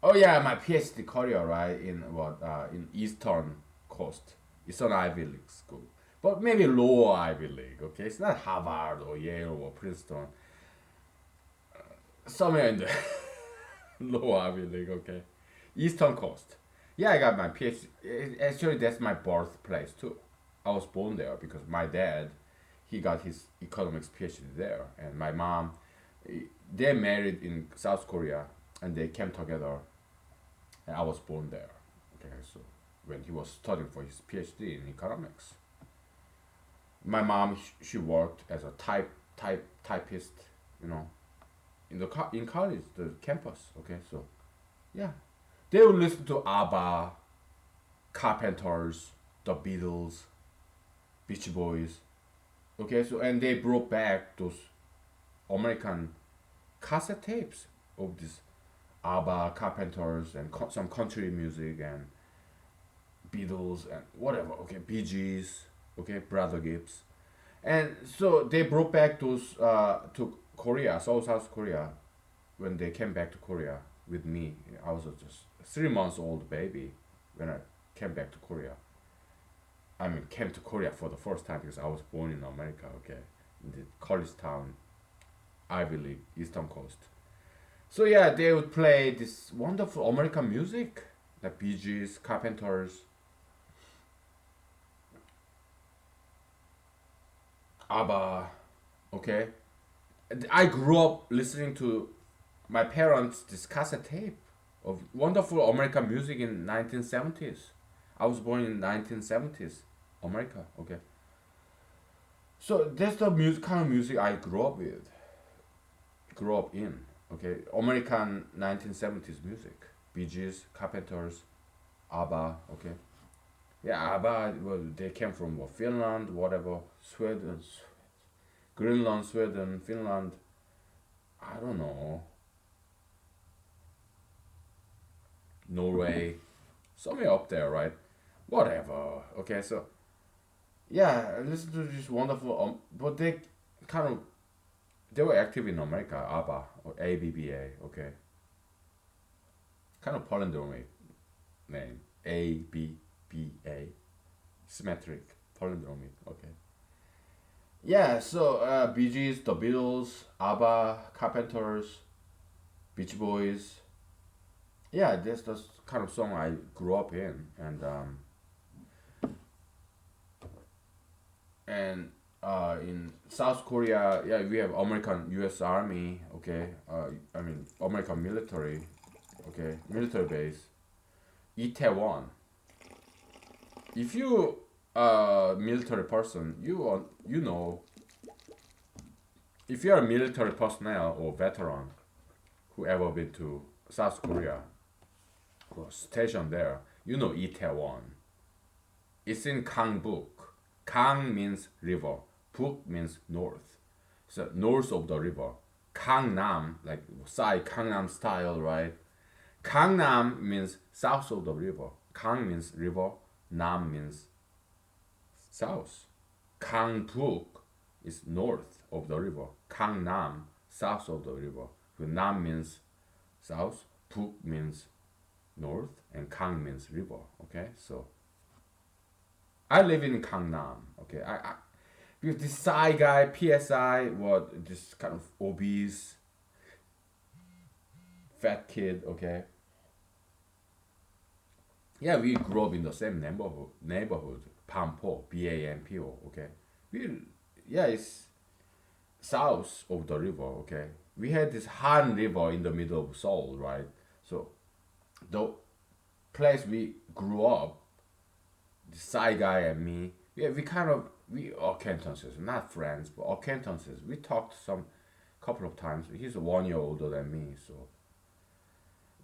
Oh yeah, my PhD career, right, in what in Eastern Coast, Eastern Ivy League school, but maybe lower Ivy League. Okay, it's not Harvard or Yale or Princeton, somewhere in the lower Ivy League. Okay, Eastern Coast. Yeah, I got my PhD. Actually, that's my birthplace too. I was born there because my dad, he got his economics PhD there, and my mom, they married in South Korea, and they came together, and I was born there. Okay, so when he was studying for his PhD in economics, my mom she worked as a typist, you know, in college, the campus. Okay, so yeah, they would listen to ABBA, Carpenters, the Beatles, Beach Boys. Okay, so and they brought back those American cassette tapes of this ABBA, Carpenters, and some country music and Beatles and whatever. Okay, Bee Gees. Okay, Brother Gibbs, and so they brought back those to Korea, South Korea, when they came back to Korea with me. I was just 3 months old baby when I came back to Korea. I mean, came to Korea for the first time because I was born in America. Okay, in the college town, Ivy League, Eastern Coast. So yeah, they would play this wonderful American music, like Bee Gees, Carpenters, ABBA. Okay, I grew up listening to my parents this cassette tape of wonderful American music in 1970s. I was born in 1970s, America. Okay, so that's the music kind of music I grew up in. Okay, American 1970s music, Bee Gees, Carpenters, ABBA. Okay, yeah, ABBA. Well, they came from what, Finland, whatever, Sweden. Greenland, Sweden, Finland. I don't know. Norway, somewhere up there, right? Whatever. Okay, so yeah, listen to this wonderful. But they kind of they were active in America, ABBA or ABBA. Okay, kind of palindromic name, ABBA, symmetric palindromic. Okay. Yeah, so Bee Gees, The Beatles, ABBA, Carpenters, Beach Boys. Yeah, that's the kind of song I grew up in, and in South Korea, yeah, we have American U.S. Army. Okay, I mean American military. Okay, military base. Itaewon. If you military person, you know if you're a military personnel or veteran who ever been to South Korea or stationed there, you know Itaewon. It's in Gangbuk. Gang means river. Buk means north. So north of the river. Gangnam, like Sai Gangnam style, right? Gangnam means south of the river. Gang means river. Nam means south. Gangbuk is north of the river. Gangnam, south of the river. Nam means south. Buk means north, and Gang means river. Okay, so I live in Gangnam. Okay, I because this Psy guy, PSI, what this kind of obese fat kid. Okay, yeah, we grew up in the same neighborhood, Pampo, Bampo. Okay, we yeah, it's south of the river. Okay, we had this Han River in the middle of Seoul, right? So the place we grew up, the side guy and me, yeah, we acquaintances, not friends, but acquaintances. We talked some couple of times. He's 1 year older than me, so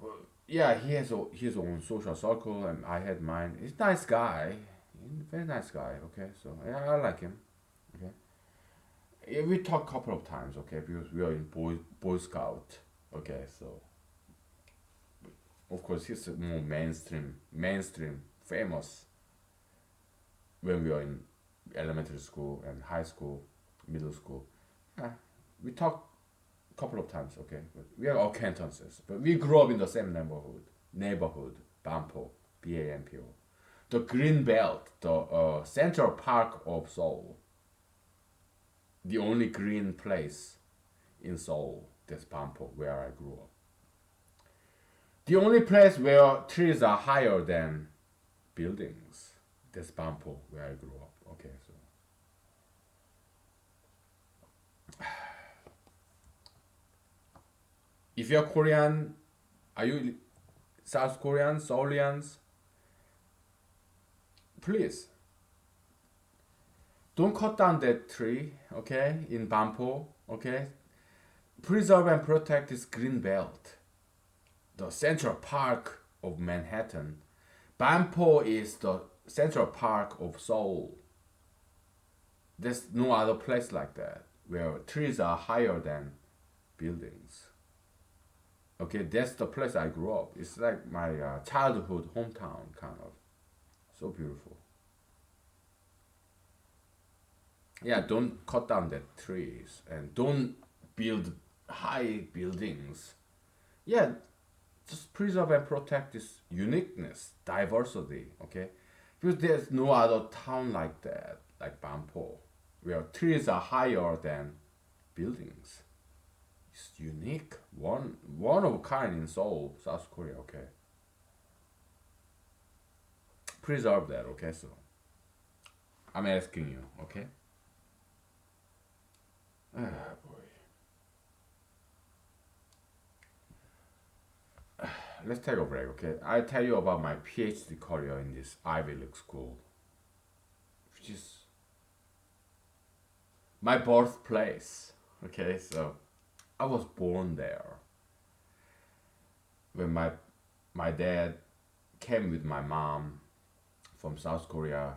well, yeah, he has his own social circle, and I had mine. He's a nice guy, very nice guy. Okay, so yeah, I like him. Okay, yeah, we talked couple of times. Okay, because we are in Boy Scout. Okay, so of course he's more mainstream, famous when we were in elementary school and high school, middle school. Yeah, we talked a couple of times, okay? But we are acquaintances. But we grew up in the same neighborhood, Bampo, Bampo. The Green Belt, the Central Park of Seoul. The only green place in Seoul, that's Bampo, where I grew up. The only place where trees are higher than buildings. That's Bampo, where I grew up. Okay, so if you're Korean, are you South Korean, Seoulians? Please don't cut down that tree, okay, in Bampo, okay? Preserve and protect this green belt, the Central Park of Manhattan. Bampo is the Central Park of Seoul. There's no other place like that where trees are higher than buildings. Okay, that's the place I grew up. It's like my childhood hometown, kind of. So beautiful. Yeah, don't cut down the trees and don't build high buildings. Yeah, just preserve and protect this uniqueness, diversity, okay? Because there's no other town like that, like Bampo, where trees are higher than buildings. It's unique, one of a kind in Seoul, South Korea, okay? Preserve that, okay? So I'm asking you, okay? Ah, boy. Let's take a break, okay? I'll tell you about my PhD career in this Ivy League school, which is my birthplace, okay? So I was born there. When my dad came with my mom from South Korea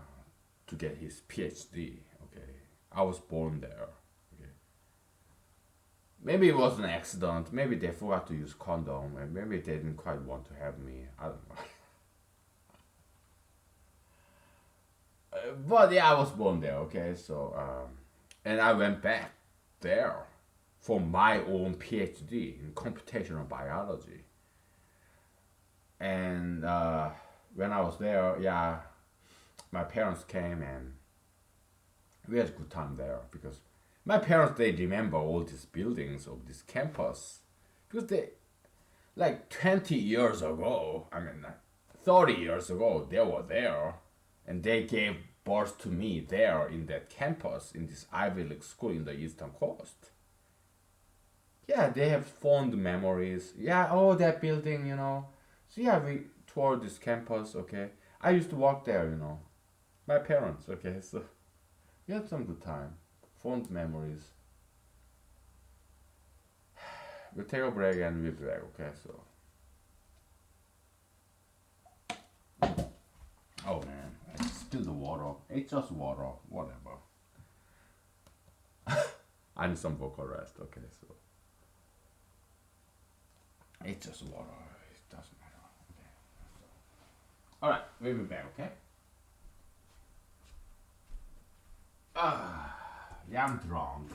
to get his PhD, okay? I was born there, okay? Maybe it was an accident. Maybe they forgot to use condom, and maybe they didn't quite want to have me. I don't know. But yeah, I was born there. Okay, so and I went back there for my own PhD in computational biology. And when I was there, yeah, my parents came and we had a good time there because my parents they remember all these buildings of this campus because they like 20 years ago, I mean like 30 years ago, they were there and they gave birth to me there in that campus in this Ivy League school in the Eastern Coast. Yeah, they have fond memories. Yeah, oh, that building, So yeah, we toured this campus, okay. I used to walk there, My parents, okay, so we had some good time. Fond memories. We'll take a break and we'll be back, okay, so. Oh man, I spilled the water. It's just water, whatever. I need some vocal rest, okay, so. It's just water, it doesn't matter, okay. Alright, we'll be back, okay? Yeah, I'm drunk.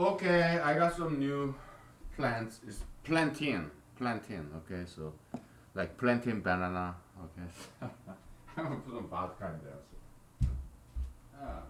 Okay, I got some new plants. It's plantain. Okay, so like plantain banana. Okay, I'm gonna put some vodka in there. So. Ah,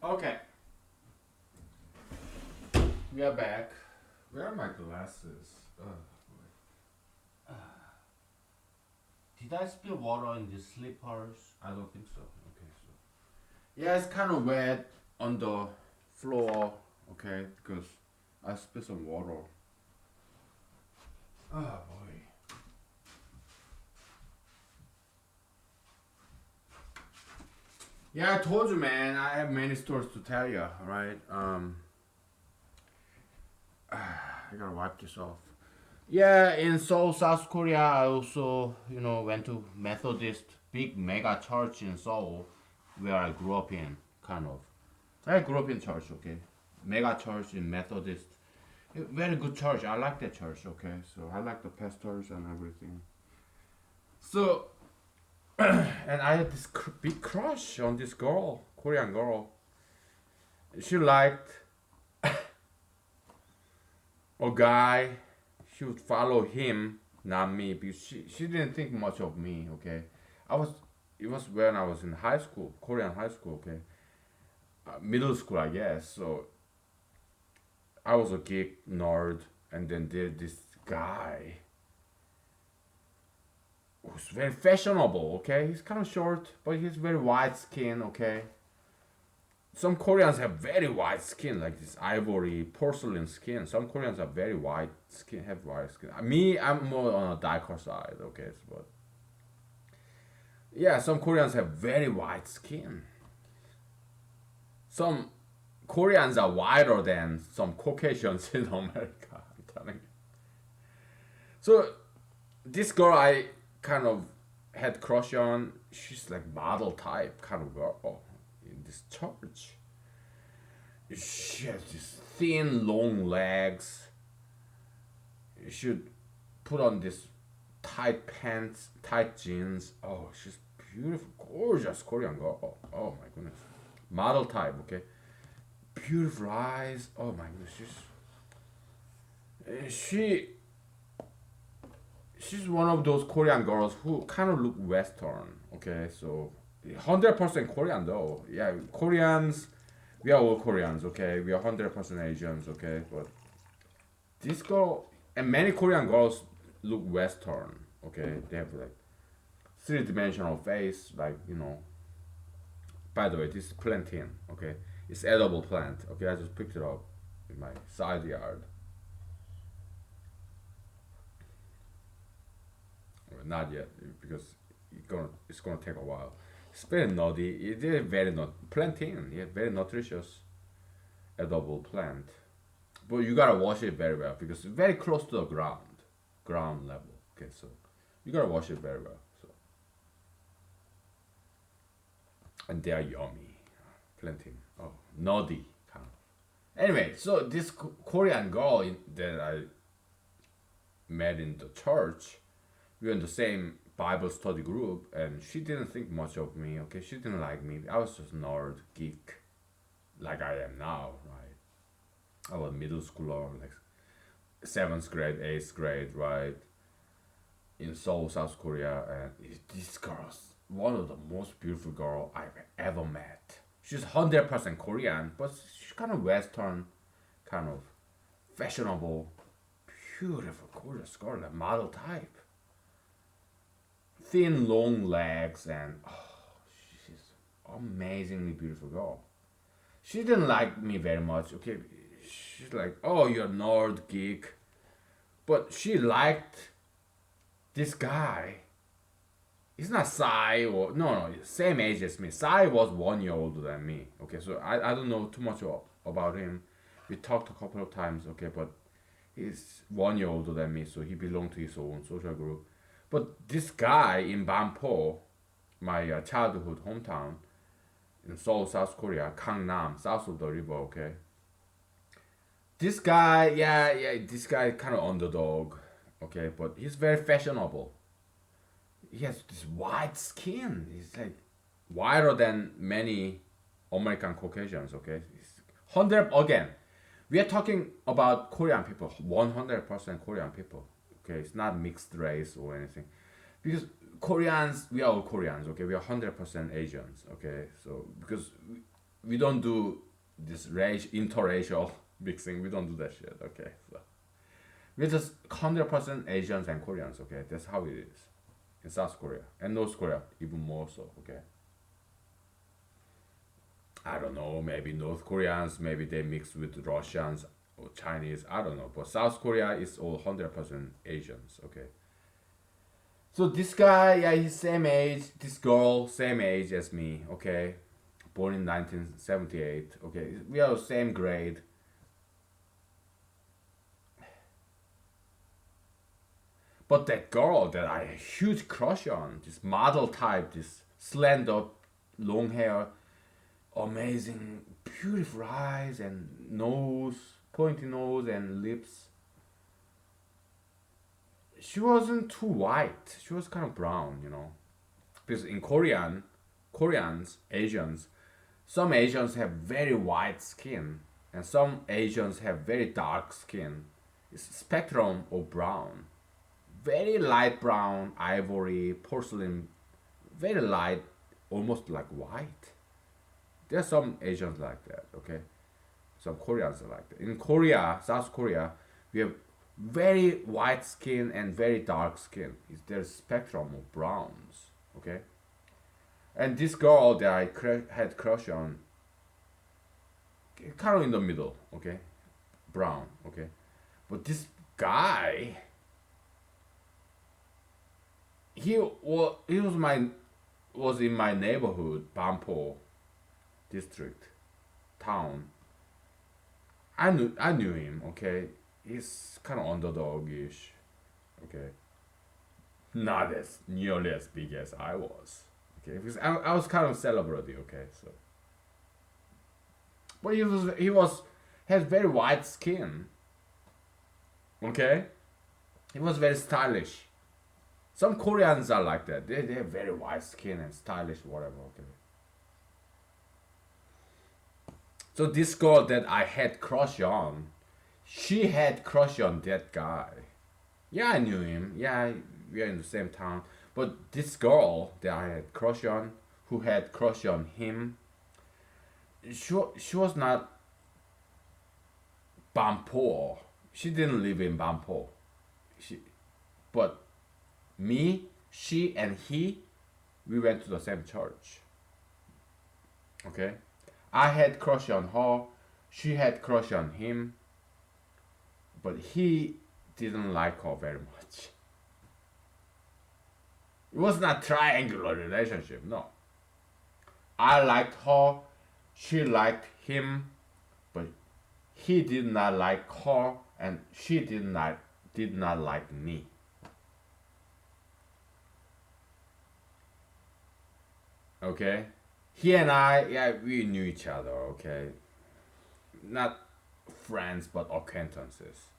okay, we are back. Where are my glasses? Did I spill water in the slippers? I don't think so. Okay, so yeah, it's kind of wet on the floor. Okay, because I spilled some water. Oh boy. Yeah, I told you, man. I have many stories to tell you. Right? I gotta wipe this off. Yeah, in Seoul, South Korea, I also, went to Methodist big mega church in Seoul, where I grew up in, kind of. I grew up in church, okay. Mega church in Methodist. Very good church. I like that church, okay. So I like the pastors and everything. So And I had this big crush on this girl, Korean girl. She liked a guy. She would follow him, not me, because she didn't think much of me. Okay, I was. It was when I was in high school, Korean high school. Okay, middle school, I guess. So I was a geek nerd, and then there's this guy who's very fashionable. Okay, he's kind of short, but he's very white skin. Okay, some Koreans have very white skin, like this ivory porcelain skin. Some Koreans are very white skin, have white skin. Me, I'm more on a darker side. Okay, but yeah, some Koreans have very white skin. Some Koreans are whiter than some Caucasians in America. I'm telling you. So this girl I kind of had crush on. She's like model type kind of girl in this church. She has these thin, long legs. You should put on this tight pants, tight jeans. Oh, she's beautiful, gorgeous Korean girl. Oh my goodness, model type. Okay, beautiful eyes. Oh my goodness, she's one of those Korean girls who kind of look Western. Okay, so 100% Korean though. Yeah, Koreans. We are all Koreans. Okay, we are 100% Asians. Okay, but this girl and many Korean girls look Western. Okay, they have like three-dimensional face, like you know. By the way, this is plantain. Okay, it's edible plant. Okay, I just picked it up in my side yard. Well, not yet because it's gonna take a while. It's very nutty. It is very plantain. Yeah, very nutritious edible plant. But you gotta wash it very well because it's very close to the ground level. Okay, so you gotta wash it very well. So and they are yummy, plantain. Oh, nutty kind of. Anyway, so this Korean girl that I met in the church, we were in the same Bible study group, and she didn't think much of me. Okay, she didn't like me. I was just nerd geek, like I am now, right? I was middle schooler, like seventh grade, eighth grade, right? In Seoul, South Korea, and this girl's one of the most beautiful girl I've ever met. She's 100% Korean, but she's kind of Western, kind of fashionable, beautiful, gorgeous girl, like model type. Thin, long legs, and oh, she's amazingly beautiful girl. She didn't like me very much. Okay, she's like, oh, you're a nerd geek, but she liked this guy. He's not Sai or no, same age as me. Sai was 1 year older than me. Okay, so I don't know too much about him. We talked a couple of times. Okay, but he's 1 year older than me, so he belonged to his own social group. But this guy in Banpo, my childhood hometown in Seoul, South Korea, Gangnam, south of the river. Okay, this guy, yeah, this guy kind of underdog. Okay, but he's very fashionable. He has this white skin. He's like whiter than many American Caucasians. Okay, he's 100 again. We are talking about Korean people, 100% Korean people. Okay, it's not mixed race or anything, because Koreans, we are all Koreans. Okay, we are 100% Asians. Okay, so because we don't do this race interracial mixing, we don't do that shit. Okay, so we're just 100% Asians and Koreans. Okay, that's how it is in South Korea and North Korea, even more so. Okay, I don't know. Maybe North Koreans, maybe they mix with Russians or Chinese. I don't know. But South Korea is all 100% Asians. Okay. So this guy, yeah, he's same age. This girl, same age as me. Okay, born in 1978. Okay, we are same grade. But that girl that I had a huge crush on, this model type, this slender, long hair, amazing, beautiful eyes and nose, pointy nose and lips. She wasn't too white. She was kind of brown. Because in Koreans, Asians, some Asians have very white skin, and some Asians have very dark skin. It's spectrum of brown, very light brown, ivory, porcelain, very light, almost like white. There are some Asians like that. Okay, some Koreans are like that. In Korea, South Korea, we have very white skin and very dark skin. There's spectrum of browns. Okay, and this girl that I had crush on, kind of in the middle. Okay, brown. Okay, but this guy, he was in my neighborhood, Bampo district, town. I knew him. Okay, he's kind of underdogish. Okay, not as nearly as big as I was. Okay, because I was kind of celebrity. Okay, so but he was has very white skin. Okay, he was very stylish. Some Koreans are like that. They have very white skin and stylish whatever. Okay. So this girl that I had crush on, she had crush on that guy. Yeah, I knew him. Yeah, we are in the same town. But this girl that I had crush on, who had crush on him, she was not Bampo. She didn't live in Bampo. She, but me, she, and he, we went to the same church. Okay, I had crush on her. She had crush on him, but he didn't like her very much. It was not triangular relationship. No, I liked her. She liked him, but he did not like her, and she did not like me. Okay, he and I, yeah, we knew each other. Okay, not friends but acquaintances.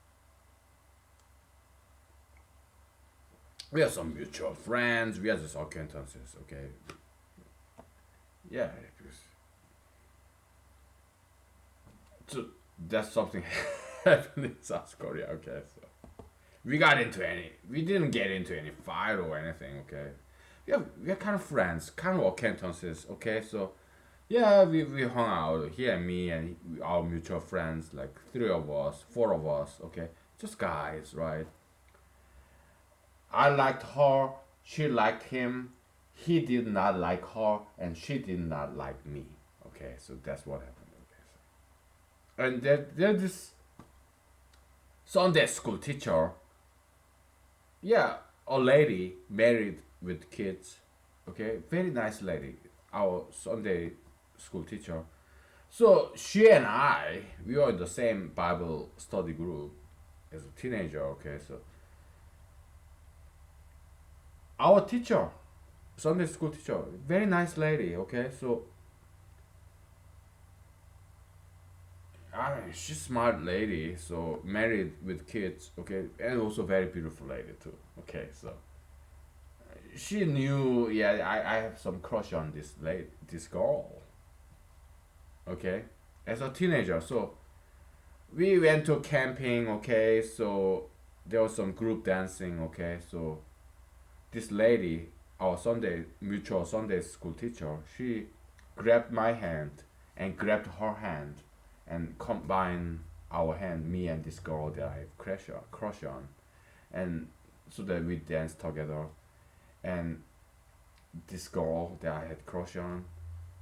We have some mutual friends. We are just acquaintances. Okay, yeah, because so that's something happened in South Korea. Okay, so we didn't get into any fight or anything. Okay, we are kind of friends, kind of acquaintances. Okay, so yeah, we hung out, he and me and our mutual friends, like three of us, four of us. Okay, just guys, right? I liked her, she liked him, he did not like her, and she did not like me. Okay, so that's what happened. Okay, so. And there's this Sunday school teacher, yeah, a lady married with kids. Okay, very nice lady, our Sunday school teacher. So she and I, we were in the same Bible study group as a teenager. Okay, so our teacher, Sunday school teacher, very nice lady. Okay, so I mean, she's smart lady, so married with kids. Okay, and also very beautiful lady too. Okay, so she knew. Yeah, I have some crush on this girl. Okay, as a teenager. So we went to camping. Okay, so there was some group dancing. Okay, so this lady, our mutual Sunday school teacher, she grabbed my hand and grabbed her hand and combined our hand, me and this girl that I have crush on, and so that we danced together. And this girl that I had crush on,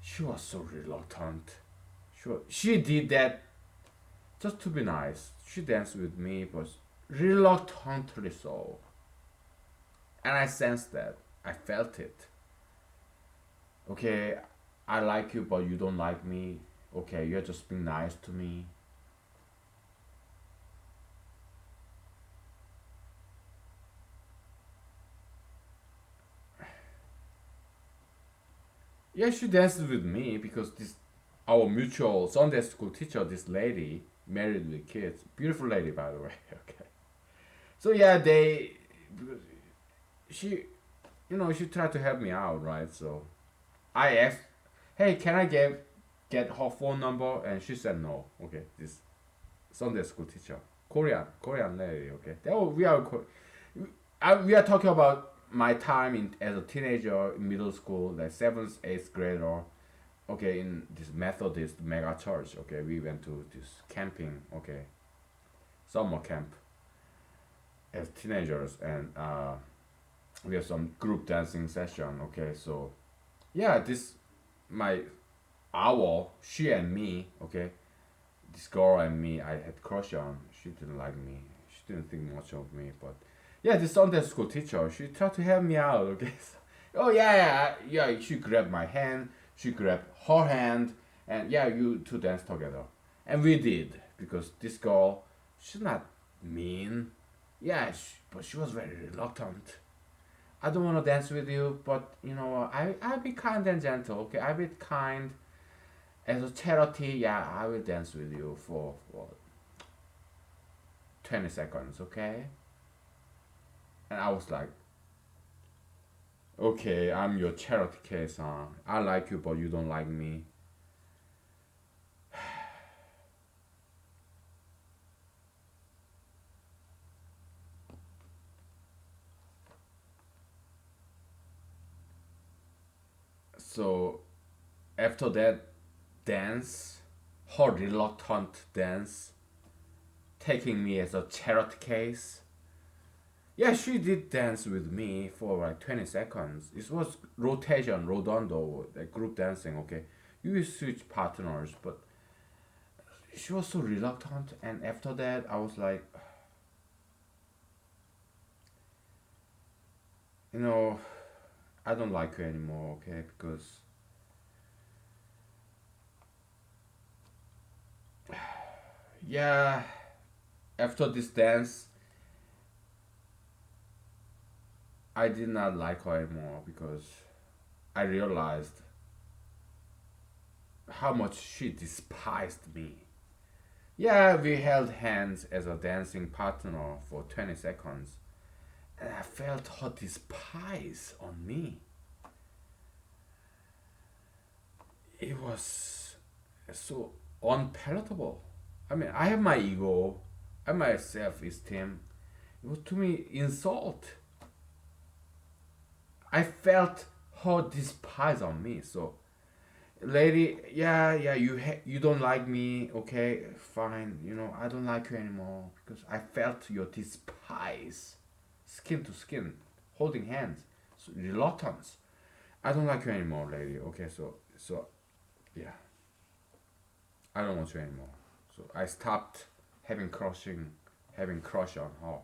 she was so reluctant. She did that just to be nice. She danced with me, but reluctantly so. And I sensed that. I felt it. Okay, I like you, but you don't like me. Okay, you're just being nice to me. Yeah, she danced with me because this our mutual Sunday school teacher, this lady, married with kids, beautiful lady by the way. Okay, so yeah, she she tried to help me out, right? So I asked, hey, can I get her phone number? And she said no. Okay, this Sunday school teacher, Korean lady. Okay, we are talking about my time as a teenager in middle school, like seventh, eighth grader. Okay, in this Methodist mega church. Okay, we went to this camping. Okay, summer camp as teenagers, and we have some group dancing session. Okay, so yeah, this my our she and me. Okay, this girl and me, I had crush on. She didn't like me. She didn't think much of me, but yeah, the Sunday school teacher, she tried to help me out. Okay, so, oh yeah. She grabbed my hand. She grabbed her hand, and yeah, you two dance together, and we did because this girl, she's not mean. Yeah, but she was very reluctant. I don't want to dance with you, but I'll be kind and gentle. Okay, I'll be kind as a charity. Yeah, I will dance with you for 20 seconds. Okay, and I was like, okay, I'm your charity case, huh? I like you, but you don't like me. So after that dance, her reluctant dance, taking me as a charity case. Yeah, she did dance with me for like 20 seconds. It was rotation, rodondo, like group dancing, okay? You will switch partners, but she was so reluctant. And after that, I was like, you know, I don't like her anymore, okay? Because, yeah, after this dance, I did not like her anymore because I realized how much she despised me. Yeah, we held hands as a dancing partner for 20 seconds, and I felt her despise on me. It was so unpalatable. I mean, I have my ego, I have my self esteem. It was to me insult. I felt her despise on me. So, lady, yeah, you don't like me. Okay, fine. I don't like you anymore because I felt your despise, skin to skin, holding hands, so reluctance. I don't like you anymore, lady. Okay, so yeah, I don't want you anymore. So I stopped having crush on her.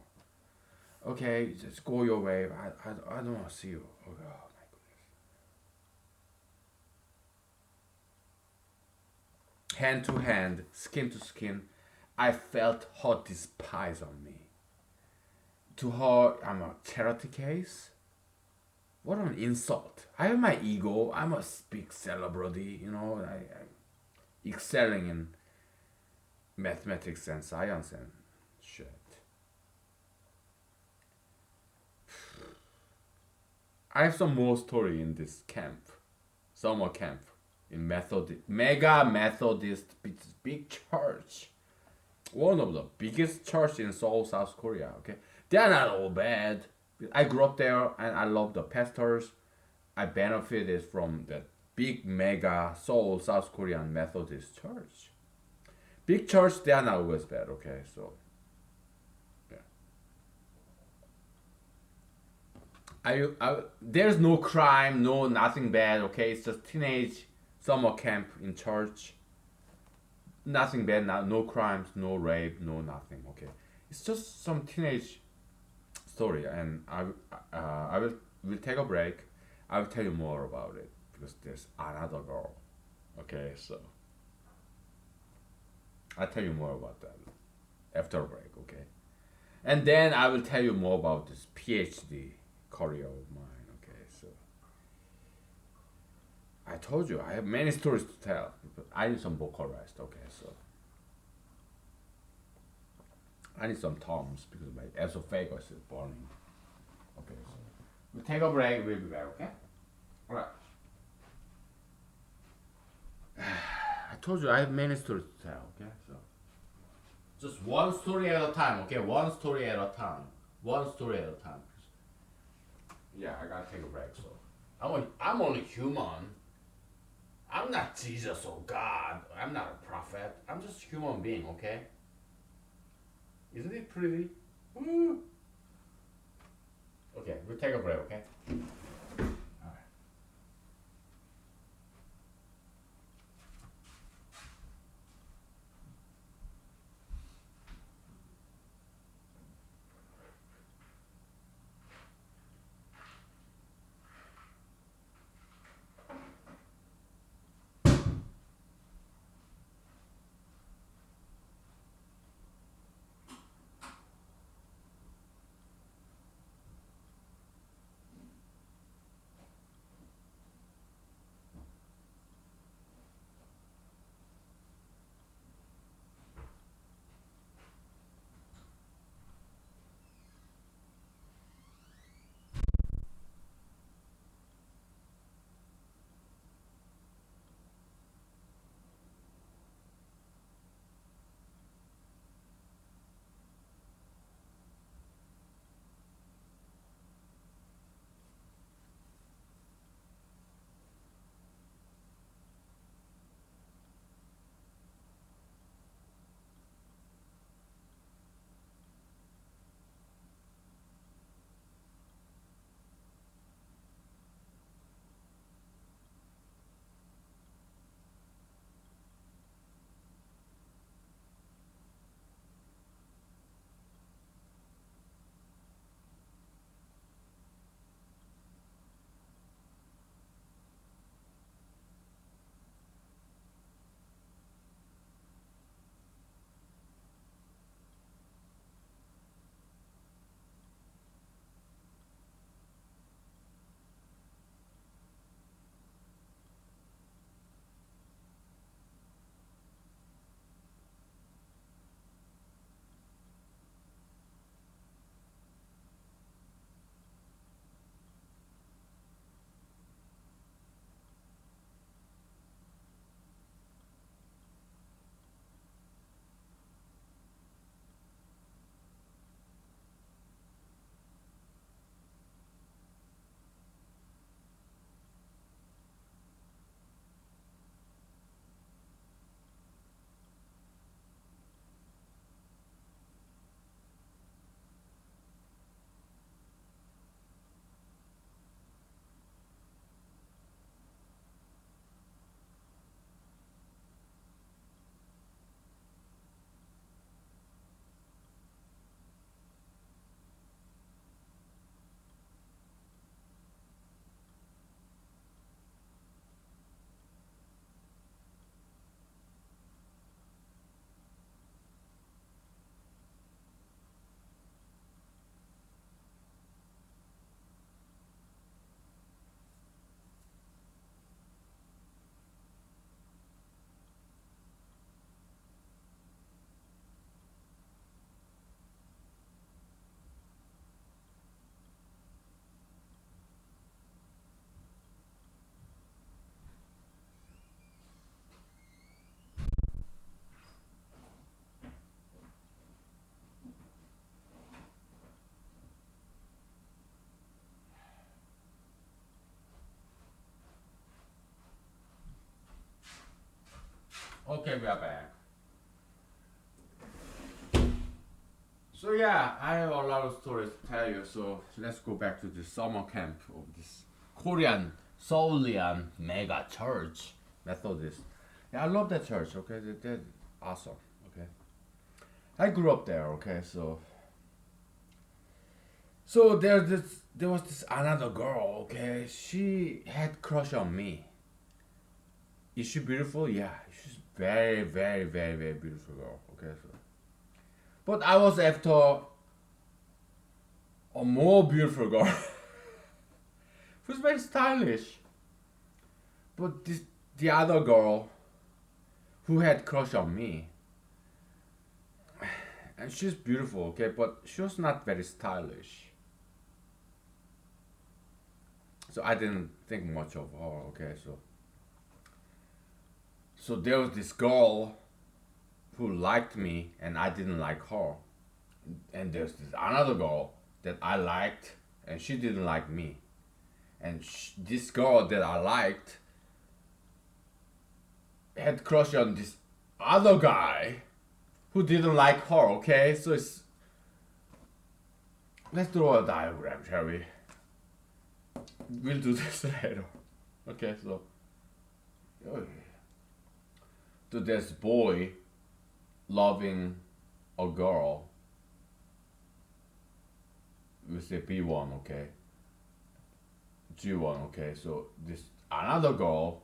Okay, just go your way. I don't want to see you. Oh, my goodness. Hand to hand, skin to skin, I felt her despise on me. To her, I'm a charity case. What an insult. I have my ego. I'm a big celebrity. I'm excelling in mathematics and science and shit. I have some more story in this camp, summer camp, in mega Methodist big church, one of the biggest church in Seoul, South Korea. Okay, they are not all bad. I grew up there and I love the pastors. I benefited from that big mega Seoul, South Korean Methodist church. Big church, they are not always bad. Okay, so yeah. There's no crime, no nothing bad. Okay, it's just teenage summer camp in church. Nothing bad, no crimes, no rape, no nothing. Okay, it's just some teenage story, and I will take a break. I will tell you more about it because there's another girl. Okay, so I'll tell you more about that after a break. Okay, and then I will tell you more about this PhD career of mine. Okay, so I told you I have many stories to tell. But I need some vocal rest. Okay, so I need some Tums because my esophagus is burning. Okay, so we'll take a break. We'll be back. Okay. All right. I told you I have many stories to tell. Okay, so just one story at a time. Okay, one story at a time. One story at a time. Yeah, I gotta take a break. So I'm only human. I'm not Jesus or God. I'm not a prophet. I'm just a human being. Okay. Isn't it pretty? Woo. Okay, we'll take a break. Okay. Okay, we are back. So yeah, I have a lot of stories to tell you. So let's go back to the summer camp of this Korean Seoulian mega church Methodist. Yeah, I love that church. Okay, they're awesome. Okay, I grew up there. Okay, so there was this another girl. Okay, she had crush on me. Is she beautiful? Yeah, she's very, very, very, very beautiful girl. Okay, so but I was after a more beautiful girl who's very stylish. But the other girl who had crush on me, and she's beautiful, okay, but she was not very stylish. So I didn't think much of her. Okay, so there was this girl who liked me, and I didn't like her. And there's this another girl that I liked, and she didn't like me. And this girl that I liked had crush on this other guy who didn't like her. Okay, so let's draw a diagram, shall we? We'll do this later. Okay, so there's boy loving a girl. We say B1, okay? G1, okay? So this another girl,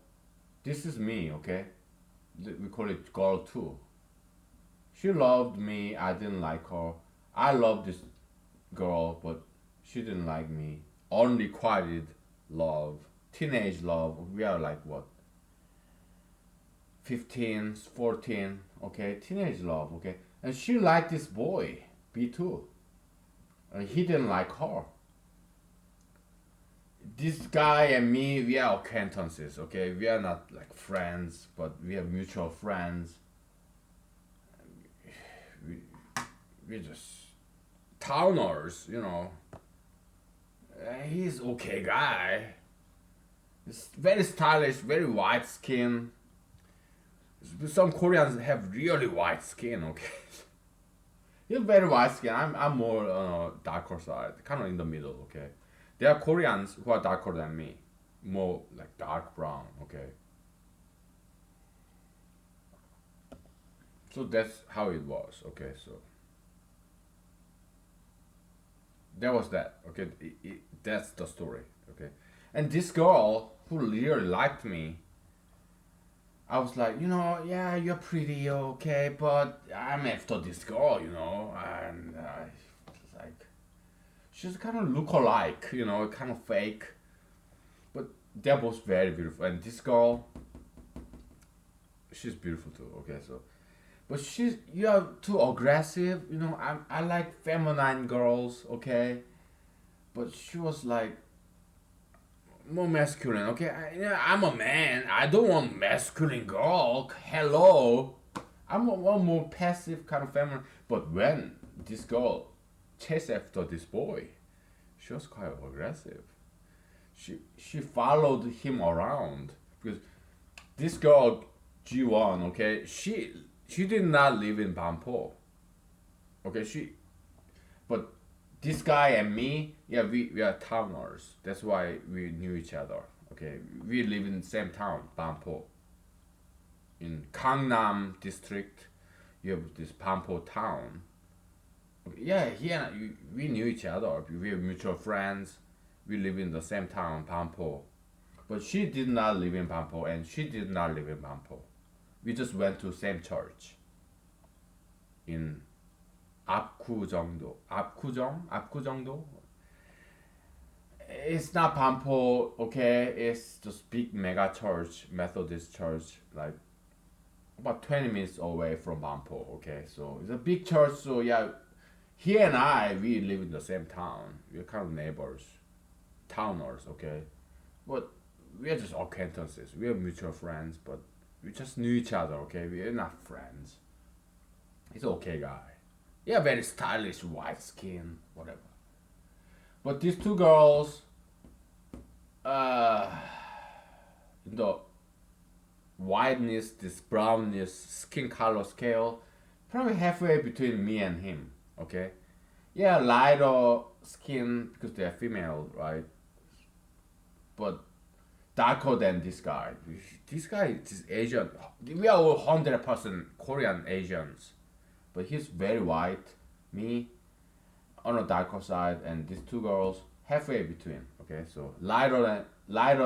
this is me, okay? We call it girl 2. She loved me, I didn't like her. I loved this girl, but she didn't like me. Unrequited love, teenage love. We are like what? 15, 14, okay? Teenage love, okay? And she liked this boy, B2. And he didn't like her. This guy and me, we are acquaintances, okay? We are not like friends, but we are mutual friends. We, we're just towners, you know. He's okay guy. He's very stylish, very white skin. Some Koreans have really white skin, okay? He's very white skin. I'm more darker side, kind of in the middle, okay? There are Koreans who are darker than me, more like dark brown, okay? So that's how it was, okay? So that was that, okay? That's the story, okay? And this girl who really liked me, I was like, yeah, you're pretty, okay, but I'm after this girl, and it's like, she's kind of look alike, kind of fake, but they're both very beautiful. And this girl, she's beautiful too, okay, so, but you're too aggressive, I like feminine girls, okay, but she was like more masculine, okay? I'm a man. I don't want masculine girl. Hello. I'm one more passive kind of feminine. But when this girl chased after this boy, she was quite aggressive. She followed him around because this girl G1, okay, she did not live in Bampo. Okay, but this guy and me, yeah, we are towners. That's why we knew each other. Okay, we live in the same town, Bampo. In Gangnam district, you have this Bampo town. Okay, yeah, we knew each other. We were mutual friends. We live in the same town, Bampo. But she did not live in Bampo, and she did not live in Bampo. We just went to same church in 압구정도. 압구정도? It's not Pampo, okay? It's just big mega church, Methodist church, like about 20 minutes away from Pampo, okay? So it's a big church, so yeah, he and I, we live in the same town. We're kind of neighbors, towners, okay? But we're just acquaintances. We're mutual friends, but we just knew each other, okay? We're not friends. He's an okay guy. Yeah, very stylish, white skin, whatever. But these two girls, in the whiteness, this brownness, skin color scale, probably halfway between me and him. Okay, yeah, lighter skin because they're female, right? But darker than this guy. This guy is Asian. We are all 100% Korean Asians, but he's very white. Me, on the darker side, and these two girls halfway between. Okay, so lighter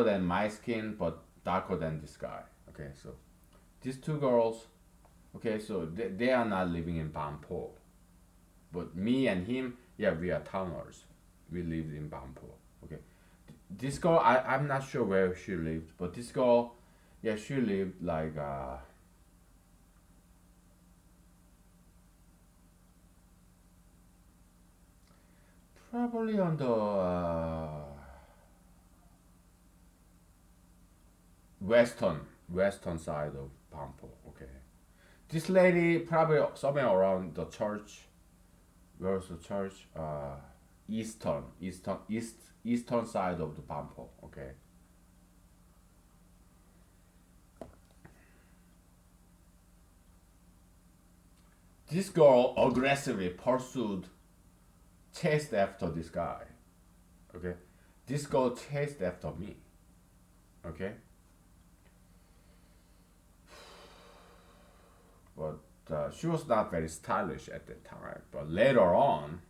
than my skin, but darker than this guy. Okay, so these two girls. Okay, so they are not living in Bampo, but me and him, yeah, we are towners. We lived in Bampo. Okay, this girl, I'm not sure where she lived, but this girl, yeah, she lived like probably on the western side of Pampo. Okay, this lady probably somewhere around the church. Where's the church? Eastern side of the Pampo. Okay. This girl aggressively pursued, chased after this guy. Okay, this girl chased after me. Okay, but she was not very stylish at that time. But later on,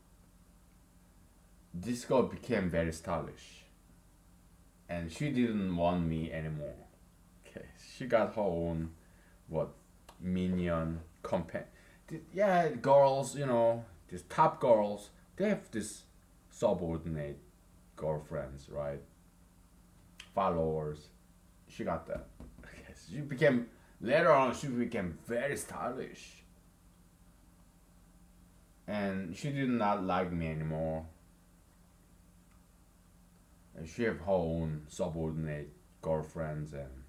this girl became very stylish, and she didn't want me anymore. Okay, she got her own what minion companion. Yeah, girls, these top girls, they have this subordinate girlfriends, right? Followers. She got that. Okay, so she became later on. She became very stylish, and she did not like me anymore. And she have her own subordinate girlfriends, and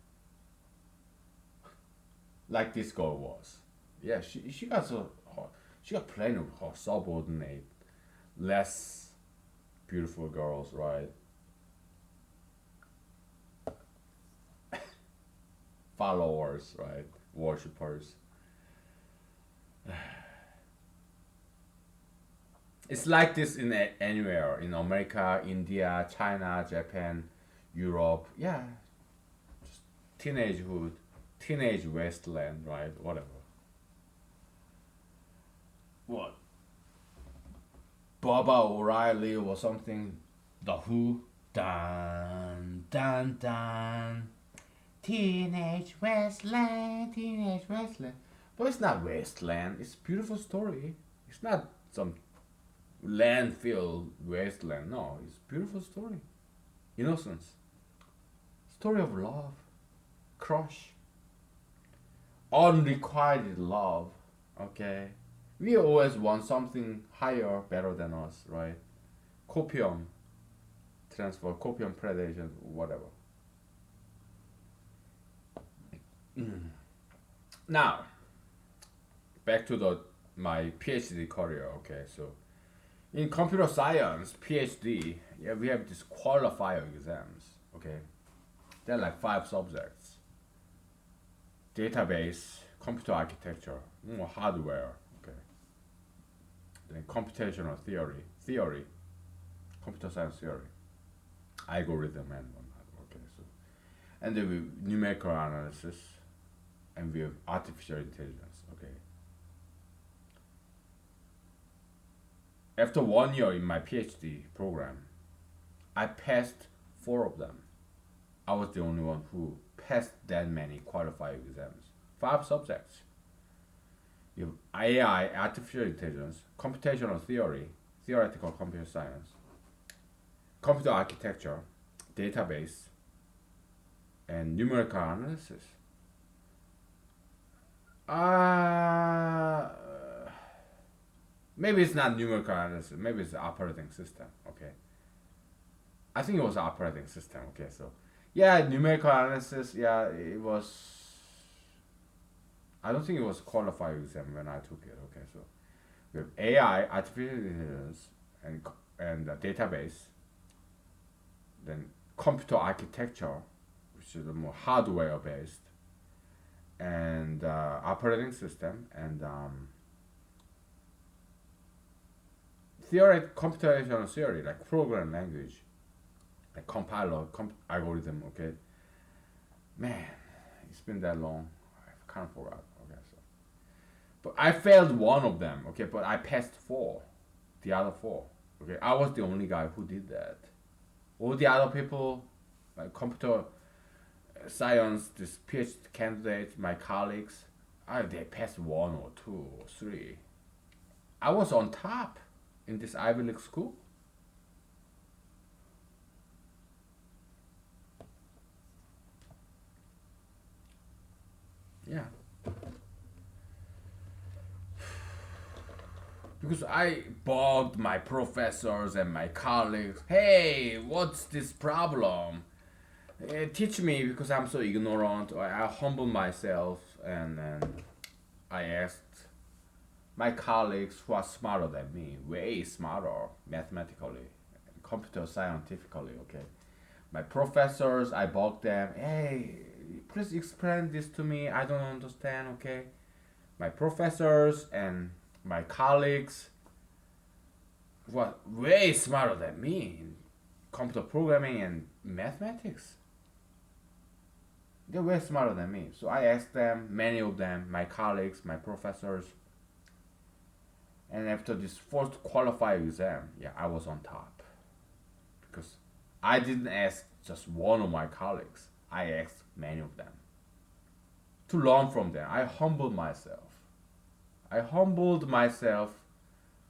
like this girl was. Yeah, she got plenty of her subordinate, less beautiful girls, right? Followers, right? Worshippers. It's like this in anywhere in America, India, China, Japan, Europe. Yeah, just teenagehood, teenage wasteland, right? Whatever. What? Baba O'Reilly or something. The Who. Dun dun dun. Teenage Wasteland, Teenage Wasteland. But it's not wasteland. It's a beautiful story. It's not some landfill wasteland. No, it's a beautiful story. Innocence. Story of love. Crush. Unrequited love. Okay. We always want something higher, better than us, right? Copium transfer, copium predation, whatever. Now, back to my PhD career. Okay, so in computer science, PhD, yeah, we have these qualifier exams. Okay, there are like 5 subjects: database, computer architecture, hardware. Okay, then computational theory, computer science theory, algorithm, and whatnot. Okay, so and then we numerical analysis, and we have artificial intelligence. Okay. After 1 year in my PhD program, I passed 4 of them. I was the only one who passed that many qualified exams. 5 subjects. You have AI, artificial intelligence, computational theory, theoretical computer science, computer architecture, database, and numerical analysis. Uh, Maybe it's not numerical analysis. Maybe it's the operating system. Okay. I think it was the operating system. Okay, so yeah, numerical analysis. Yeah, it was. I don't think it was a qualified exam when I took it. Okay, so we have AI, artificial intelligence, and the database. Then computer architecture, which is more hardware based, and operating system, and computational theory, like program language, like compiler, algorithm. Okay, man, it's been that long. I kind of forgot. Okay, so but I failed 1 of them. Okay, but I passed 4, the other 4. Okay, I was the only guy who did that. All the other people, like computer science, this PhD candidates, my colleagues, they passed 1 or 2 or 3. I was on top in this Ivy League school. Yeah. Because I bugged my professors and my colleagues. Hey, what's this problem? Teach me because I'm so ignorant. I humble myself and I asked my colleagues who are smarter than me, way smarter mathematically, computer scientifically, okay. My professors, I bugged them, hey, please explain this to me, I don't understand, okay. My professors and my colleagues were way smarter than me in computer programming and mathematics. They're way smarter than me. So I asked them, many of them, my colleagues, my professors, and after this first qualifier exam, yeah, I was on top. Because I didn't ask just one of my colleagues, I asked many of them. To learn from them, I humbled myself. I humbled myself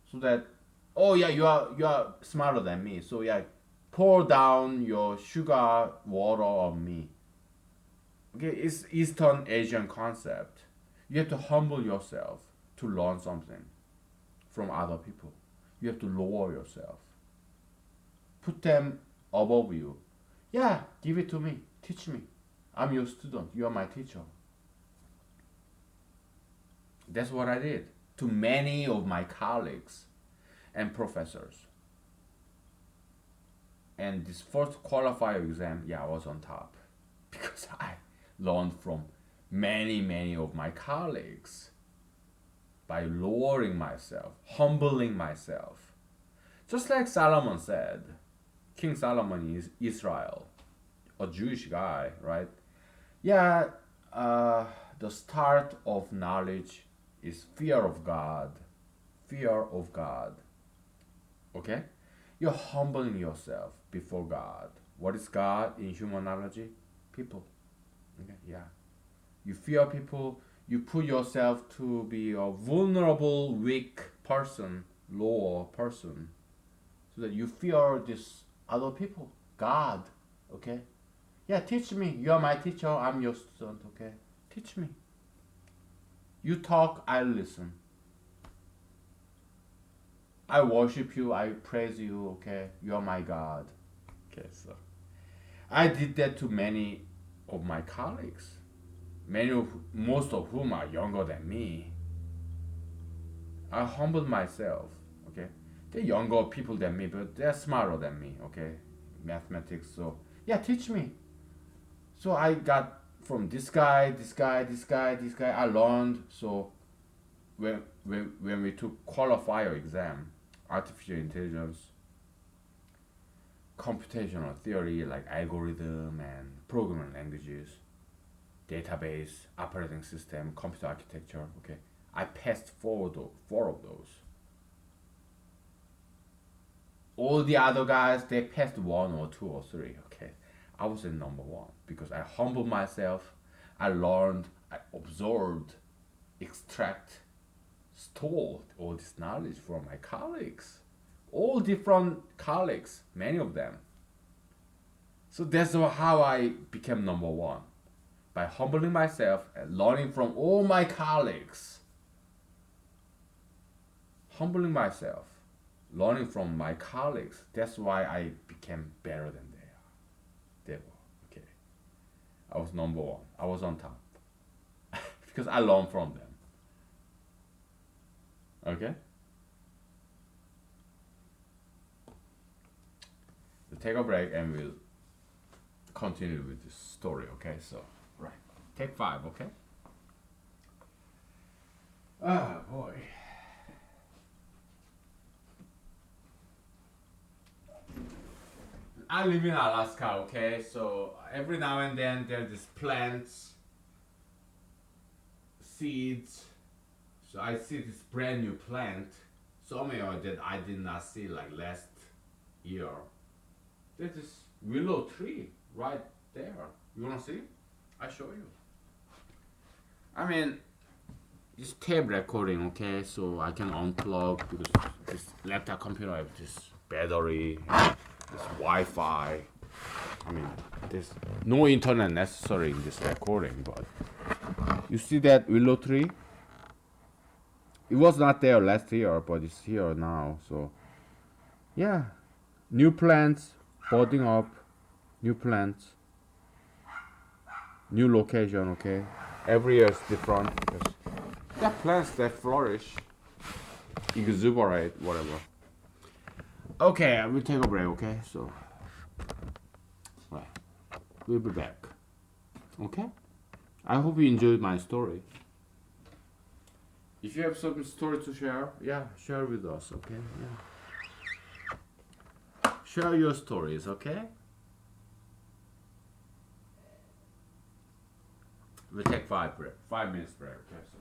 so that, oh yeah, you are smarter than me. So yeah, pour down your sugar water on me. Okay, it's Eastern Asian concept. You have to humble yourself to learn something from other people. You have to lower yourself. Put them above you. Yeah, give it to me. Teach me. I'm your student. You are my teacher. That's what I did to many of my colleagues and professors. And this first qualifier exam, yeah, I was on top because I learned from many of my colleagues by lowering myself, humbling myself. Just like Solomon said, King Solomon is Israel, a Jewish guy, right? Yeah, the start of knowledge is fear of God. Fear of God. Okay? You're humbling yourself before God. What is God in humanology? People. Okay? Yeah. You fear people, you put yourself to be a vulnerable, weak person, lower person, so that you fear this other people. God. Okay? Yeah, teach me. You are my teacher, I'm your student, okay? Teach me. You talk, I listen. I worship you, I praise you, okay? You are my God. Okay, so I did that to many of my colleagues. Most of whom are younger than me. I humbled myself, okay? They're younger people than me, but they're smarter than me, okay? Mathematics, so yeah, teach me. So I got from this guy, this guy, this guy, this guy. I learned. So when we took qualifier exam, artificial intelligence, computational theory like algorithm and programming languages, database, operating system, computer architecture. Okay, I passed four of those. All the other guys they passed one or two or three. Okay, I was in number one because I humbled myself. I learned. I absorbed, extract, stored all this knowledge from my colleagues, all different colleagues, many of them. So that's how I became number one by humbling myself and learning from all my colleagues. Humbling myself, learning from my colleagues. That's why I became better than they are. They were okay. I was number one. I was on top because I learned from them. Okay. We'll take a break and we'll continue with this story. Okay. So right. Take 5. Okay. Ah boy. I live in Alaska, okay? So every now and then there's these plants, seeds. So I see this brand new plant, somewhere that I did not see like last year. There's this willow tree right there. You wanna see? I show you. I mean, it's tape recording, okay? So I can unplug because this laptop computer has this battery, this Wi-Fi. I mean, there's no internet necessary in this recording, but you see that willow tree? It was not there last year, but it's here now. So, yeah, new plants budding up, new plants. new location, okay? Every year is different because there are plants that flourish, exuberate, whatever. Okay, I will take a break, okay? So, right, we'll be back, okay? I hope you enjoyed my story. If you have some story to share, yeah, share with us, okay? Yeah. Share your stories, okay? We'll take 5 minutes break, okay? So.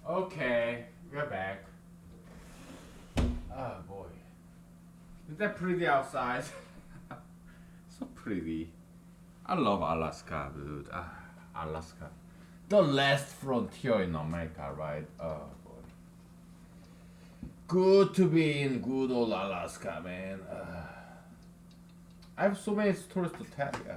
Okay, we're back. Oh boy. Is that pretty outside? So pretty. I love Alaska, dude. Alaska. The last frontier in America, right? Oh boy. Good to be in good old Alaska, man. I have so many stories to tell you.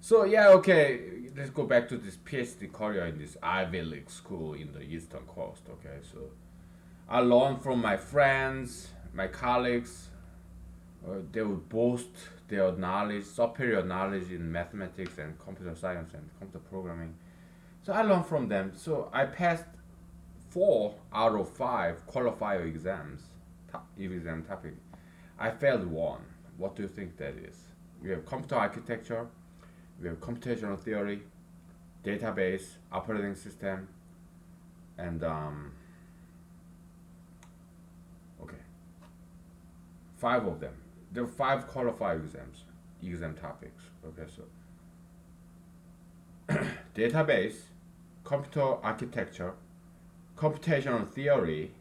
So yeah, okay. Let's go back to this PhD career in this Ivy League school in the Eastern Coast. Okay, so I learned from my friends, my colleagues. They would boast their knowledge, superior knowledge in mathematics and computer science and computer programming. So I learned from them. So I passed 4 out of 5 qualifier exams, exam topic. I failed one. What do you think that is? We have computer architecture, we have computational theory, database, operating system, and okay, 5 of them. There are 5 qualified exam topics. Okay, so database, computer architecture, computational theory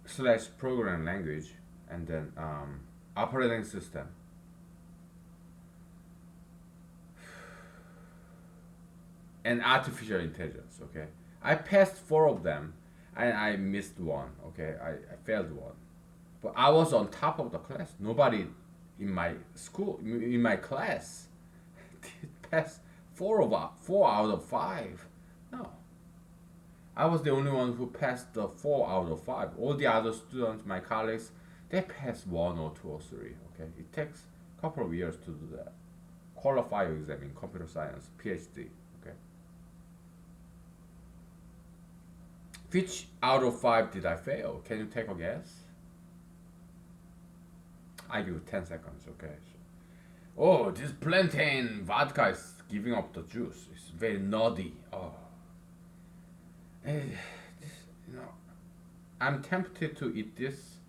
slash programming language, and then operating system. And artificial intelligence. Okay, I passed 4 of them, and I missed one. Okay, I failed one, but I was on top of the class. Nobody in my school, in my class, did pass 4 out of 5. No, I was the only one who passed the 4 out of 5. All the other students, my colleagues, they passed 1 or 2 or 3. Okay, it takes a couple of years to do that. Qualifier exam in computer science, PhD. Okay, which out of 5 did I fail? Can you take a guess? I give you 10 seconds. Okay. Oh, this plantain vodka is giving up the juice. It's very nutty. Oh. This, I'm tempted to eat this.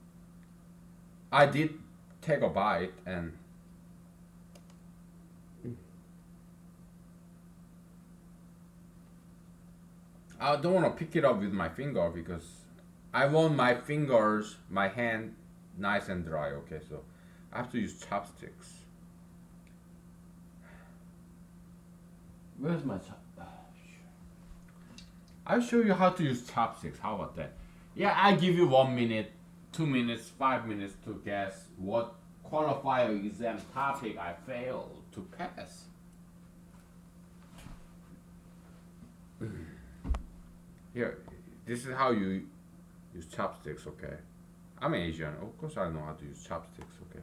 I did take a bite and I don't want to pick it up with my finger because I want my fingers, my hand, nice and dry. Okay, so I have to use chopsticks. Where's my I'll show you how to use chopsticks. How about that? Yeah, I give you 1 minute, 2 minutes, 5 minutes to guess what qualifier exam topic I failed to pass. Here, this is how you use chopsticks, okay? I'm Asian, of course I know how to use chopsticks, okay?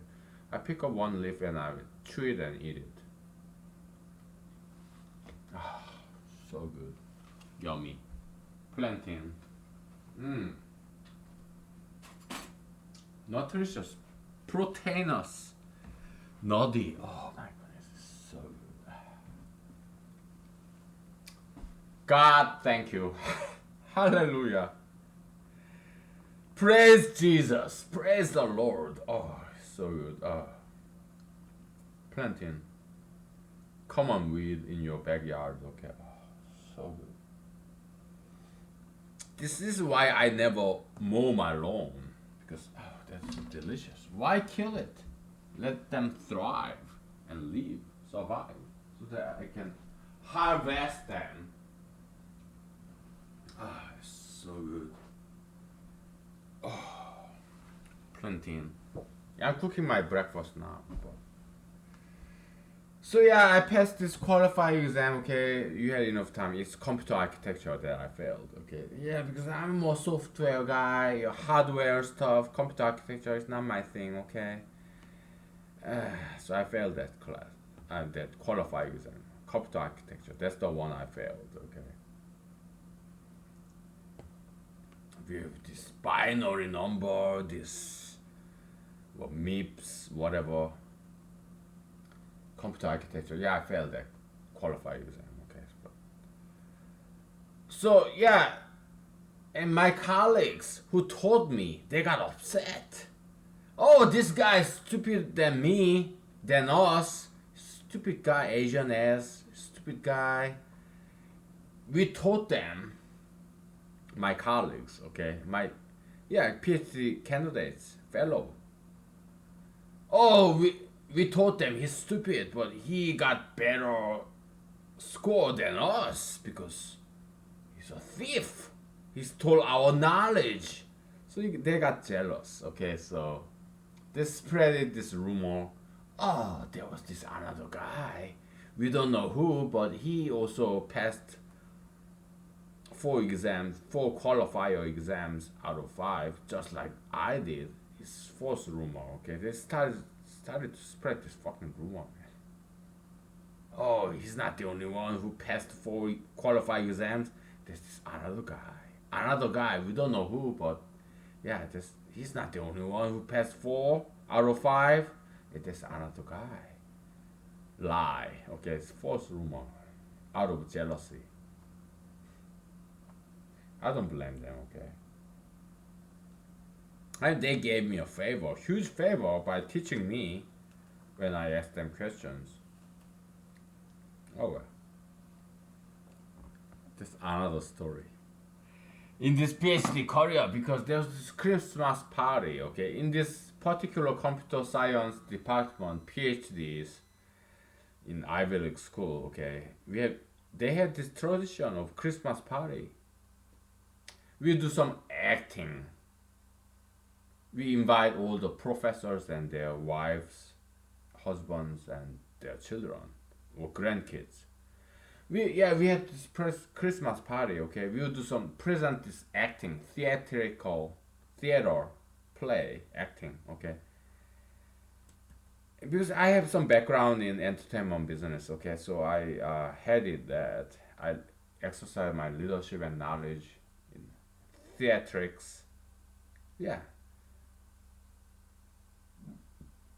I pick up one leaf and I chew it and eat it. Ah, so good. Yummy. Plantain. Nutritious. Proteinous. Nutty. Oh my goodness, it's so good. God, thank you. Hallelujah. Praise Jesus. Praise the Lord. Oh, so good. Plantain. Common weed in your backyard. Okay. Oh, so good. This is why I never mow my lawn. Because, that's delicious. Why kill it? Let them thrive and live, survive. So that I can harvest them. It's so good. Oh, plantain. Yeah, I'm cooking my breakfast now. So yeah, I passed this qualifying exam. Okay, you had enough time. It's computer architecture that I failed. Okay, yeah, because I'm a software guy, hardware stuff. Computer architecture is not my thing. Okay, so I failed that class, that qualifying exam. Computer architecture. That's the one I failed. Okay. With this binary number, this MIPS, whatever. Computer architecture. Yeah, I failed that qualified exam. Okay. So yeah, and my colleagues who told me, they got upset. Oh, this guy is stupid than me, than us. Stupid guy, Asian ass, stupid guy. we taught them, my colleagues, okay, my PhD candidates, fellow. Oh, we taught them he's stupid, but he got better score than us because he's a thief. He stole our knowledge. So they got jealous. Okay, so they spread this rumor. Oh, there was this another guy. We don't know who, but he also passed 4 exams, 4 qualifier exams out of 5, just like I did. It's false rumor. Okay, they started to spread this fucking rumor. Oh, he's not the only one who passed 4 qualifying exams. There's this another guy. Another guy, we don't know who, but yeah, he's not the only one who passed 4 out of 5. There's another guy. Lie. Okay, it's false rumor. Out of jealousy. I don't blame them, okay? And they gave me a favor, huge favor, by teaching me when I asked them questions. Oh well. That's another story. In this PhD career, because there's this Christmas party, okay? In this particular computer science department, PhDs in Ivy League school, okay? They had this tradition of Christmas party. We do some acting. We invite all the professors and their wives, husbands, and their children or grandkids. We had this Christmas party. Okay, we would do some present this acting, theater, play acting. Okay, because I have some background in entertainment business. Okay, so I headed that. I exercised my leadership and knowledge in theatrics. Yeah,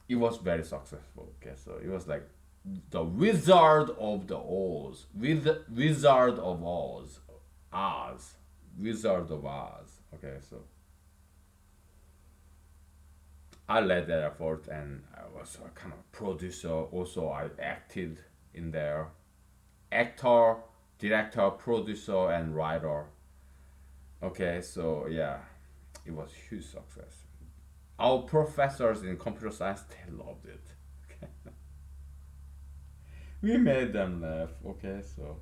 it was very successful. Okay, so it was like the Wizard of the Oz, Wizard of Oz, Wizard of Oz. Okay, so I led that effort, and I was a kind of producer. Also, I acted in there, actor, director, producer, and writer. Okay, so yeah, it was huge success. Our professors in computer science, they loved it. Okay. We made them laugh. Okay, so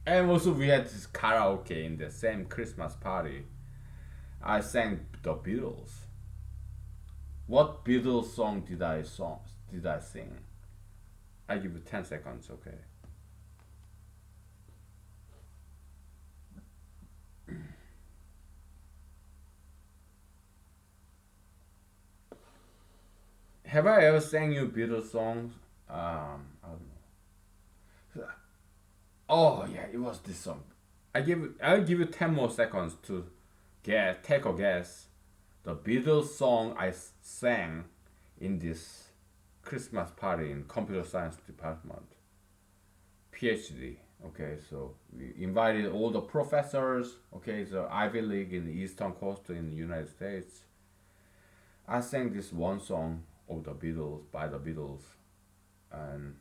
and also we had this karaoke in the same Christmas party. I sang the Beatles. What Beatles song did I sing? I give you 10 seconds. Okay. Have I ever sang you Beatles songs? I don't know. Oh yeah, it was this song. I'll give you 10 more seconds to take a guess. The Beatles song I sang in this Christmas party in computer science department. PhD. Okay, so we invited all the professors. Okay, so Ivy League in the Eastern Coast in the United States. I sang this one song of the Beatles by the Beatles, and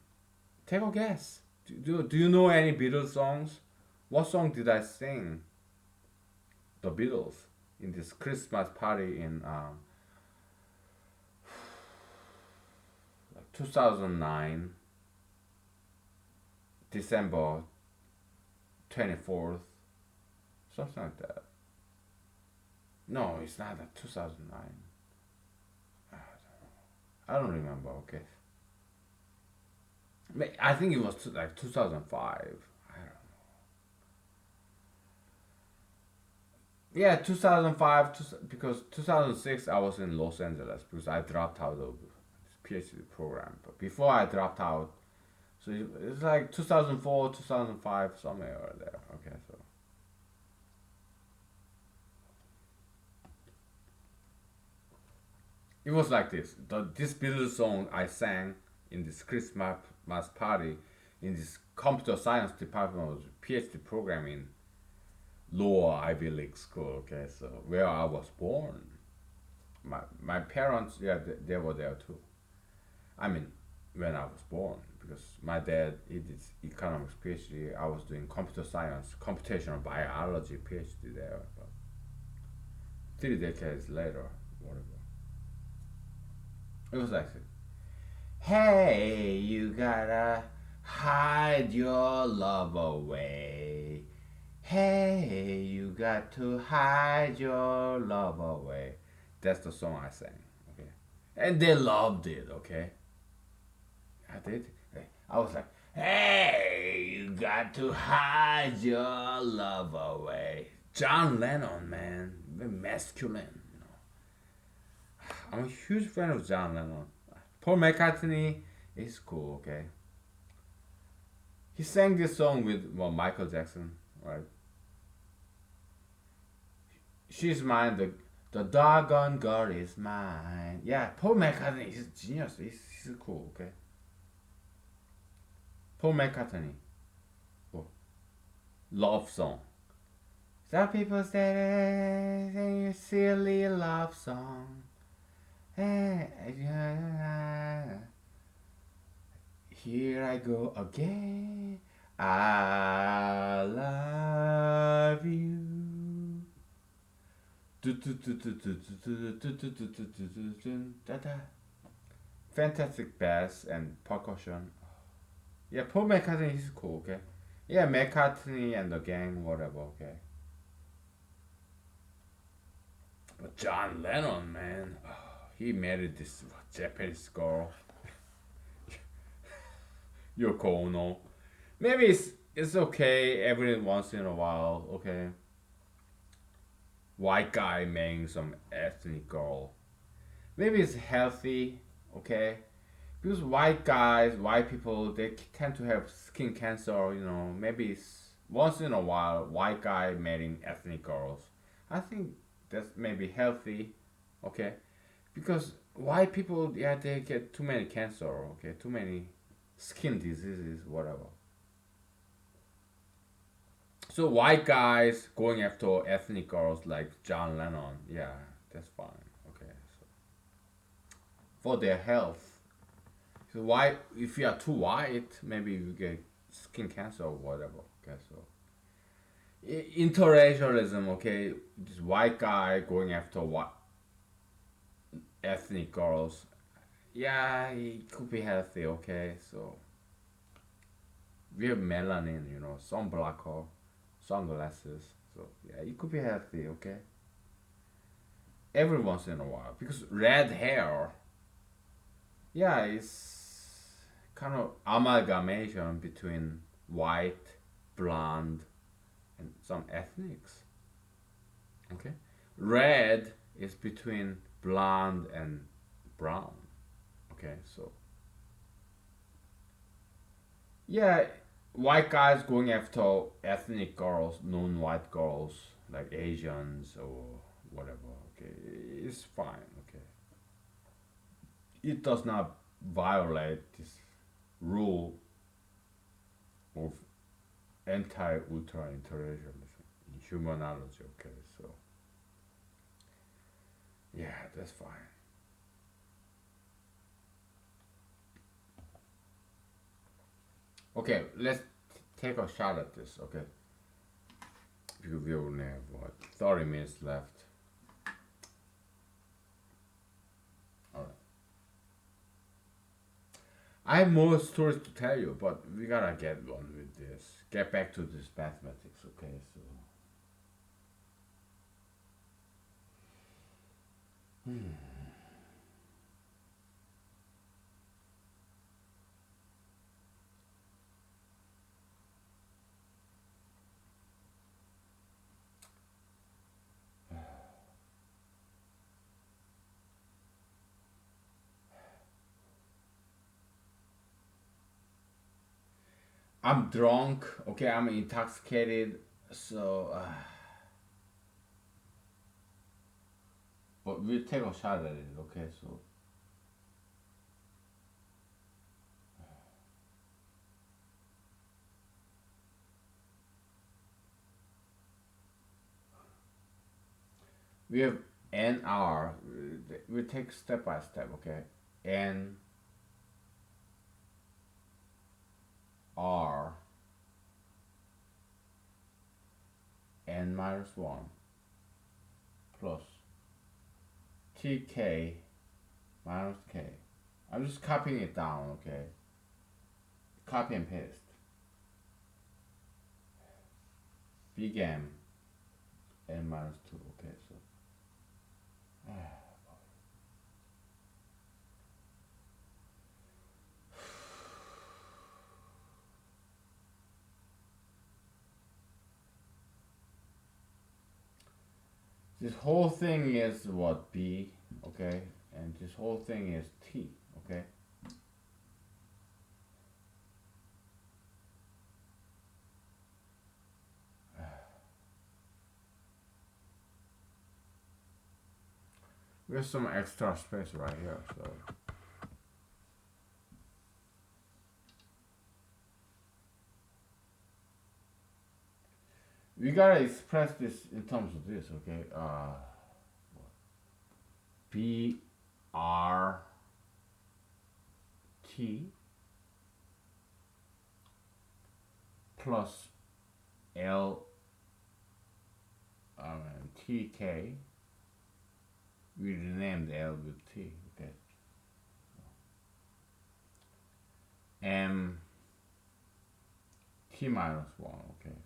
take a guess. Do you know any Beatles songs? What song did I sing? The Beatles in this Christmas party in 2009, December 24th, something like that. No, it's not that 2009. I don't remember. Okay. I think it was like 2005. I don't know. Yeah, 2005, because 2006 I was in Los Angeles because I dropped out of this PhD program. But before I dropped out, so it's like 2004, 2005, somewhere there. Okay, so. It was like this. This Beatles song I sang in this Christmas party in this computer science department of PhD program in lower Ivy League school. Okay, so where I was born. My parents, yeah, they were there too. I mean, when I was born because my dad he did economics PhD. I was doing computer science, computational biology PhD there. But 3 decades later, whatever, it was like, hey, you gotta hide your love away. Hey, you got to hide your love away. That's the song I sang. Okay, and they loved it. Okay, I did. I was like, hey, you got to hide your love away. John Lennon, man, very masculine. I'm a huge fan of John Lennon. Paul McCartney is cool. Okay, he sang this song with Michael Jackson, right? She's mine. The doggone girl is mine. Yeah, Paul McCartney. He's a genius. He's cool. Okay, Paul McCartney. Oh, love song. Some people say they sing a silly love song. Hey, here I go again. I love you. Fantastic bass and percussion. Yeah, Paul McCartney is cool, okay? Yeah, McCartney and the gang, whatever, okay? But John Lennon, man, he married this Japanese girl, Yoko Ono. Maybe it's okay every once in a while, okay? White guy marrying some ethnic girl. Maybe it's healthy, okay? Because white guys, white people, they tend to have skin cancer, maybe it's once in a while, white guy marrying ethnic girls. I think that's maybe healthy, okay? Because white people, yeah, they get too many cancer, okay? Too many skin diseases, whatever. So white guys going after ethnic girls like John Lennon, yeah, that's fine, okay? So for their health. So why, if you are too white, maybe you get skin cancer or whatever. Okay, so interracialism. Okay, this white guy going after what ethnic girls. Yeah, it could be healthy. Okay, so we have melanin, sunblocker, sunglasses. So yeah, it could be healthy. Okay, every once in a while because red hair. Yeah, it's kind of amalgamation between white, blonde, and some ethnics. Okay, red is between blonde and brown. Okay, so yeah, white guys going after ethnic girls, non-white girls like Asians or whatever. Okay, it's fine. Okay, it does not violate this rule of anti-ultra interracialism in humanology. Okay, so yeah, that's fine. Okay, let's take a shot at this. Okay, because we only have what 30 minutes left. All right, I have more stories to tell you, but we gotta get on with this. Get back to this mathematics. Okay, so. I'm drunk. Okay, I'm intoxicated. So, but we'll take a shot at it. Okay, so we have NR. We take step by step. Okay, N r n minus 1 plus tk minus k. I'm just copying it down, okay? Copy and paste. Big M n minus 2, okay, so this whole thing is what, B, okay? And this whole thing is T, okay? We have some extra space right here, so we gotta express this in terms of this, okay? B R T plus L T K. We renamed L with T, okay? M T minus 1, okay?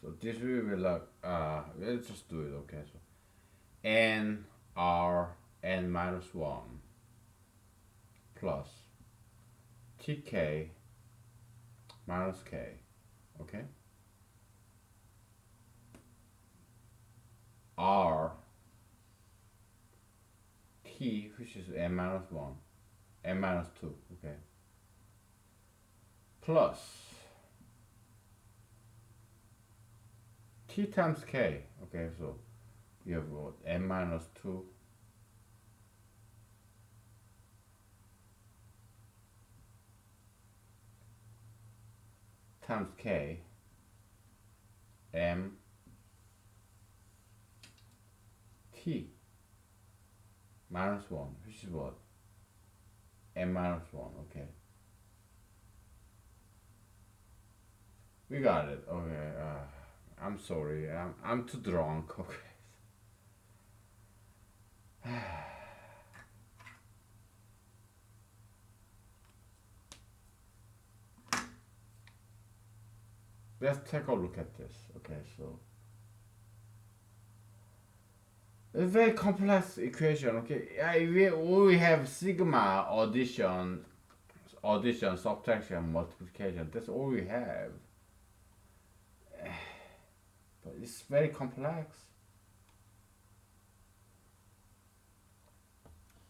So this we will let's just do it, okay? So n r n minus 1 plus tk minus k, okay? R t, which is n minus 1, n minus 2, okay? Plus t times k, okay? So you have what, n minus 2 times k m t minus 1, which is what, n minus 1, okay? We got it, okay? I'm sorry, I'm too drunk, okay? Let's take a look at this, okay? So it's a very complex equation, okay? We have sigma addition, subtraction, multiplication. That's all we have. But it's very complex.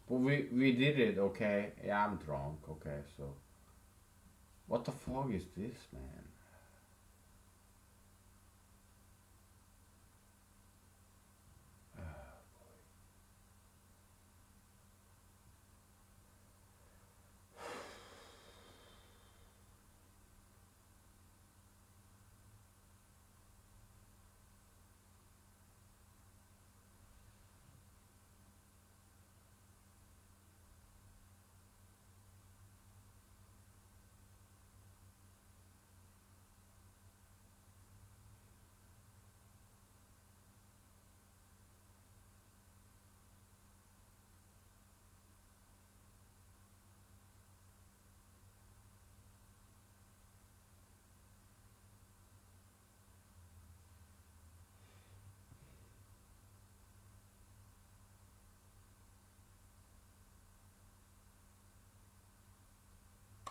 But we did it, okay? Yeah, I'm drunk, okay? So what the fuck is this, man?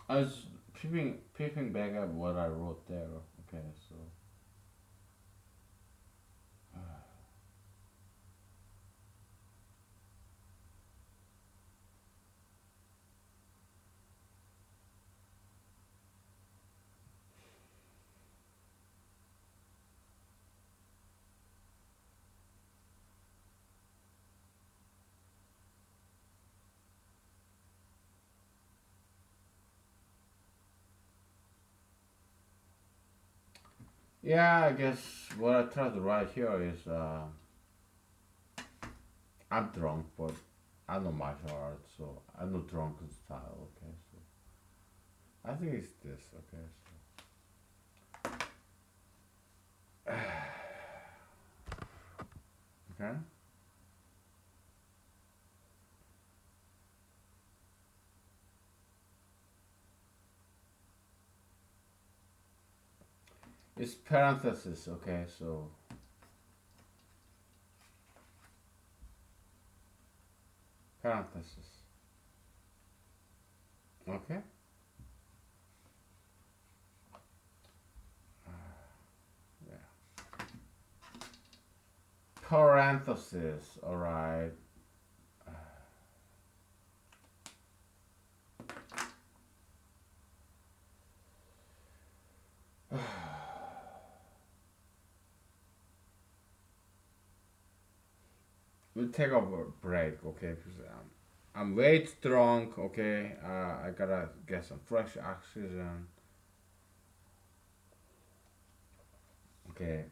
I was peeping back at what I wrote there, okay? So Yeah, I guess what I try to write here is I'm drunk, but I know martial arts, so I know drunken style. Okay, so I think it's this. Okay, so okay, it's parenthesis. Okay, so parenthesis. Okay, yeah, parenthesis. All right. We'll take a break, okay? Because I'm way too drunk, okay? I gotta get some fresh oxygen, okay?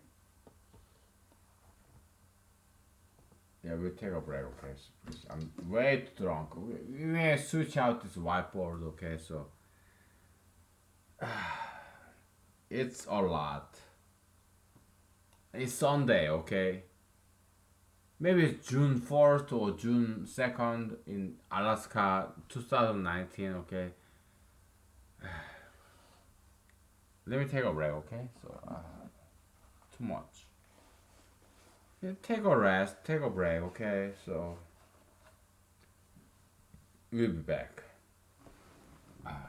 Yeah, we'll take a break, okay? So, because I'm way too drunk. We may switch out this whiteboard, okay? So it's a lot. It's Sunday, okay? Maybe it's June 4th or June 2nd in Alaska, 2019, okay? Let me take a break, okay? So, too much. Yeah, take a rest, take a break, okay? So, we'll be back.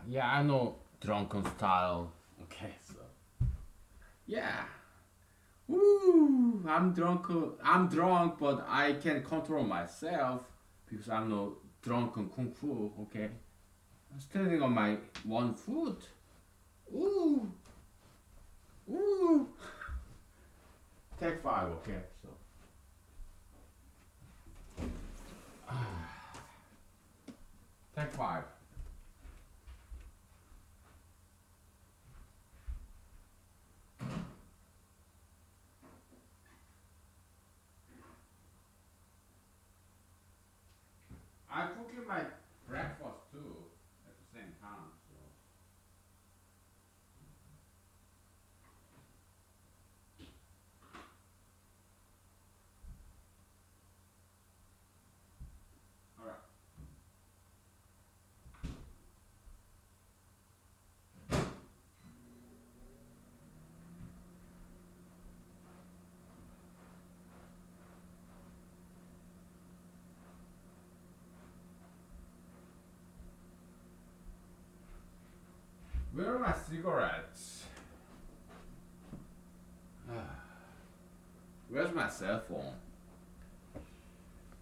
Yeah, I know drunken style. Okay, so yeah. Woo! I'm drunk, but I can control myself because I'm no drunken kung fu. Okay, I'm standing on my one foot. Ooh, ooh. Take five. Okay, so take five. I'm cooking my breakfast too at the same time. So all right. Where are my cigarettes? Where's my cell phone?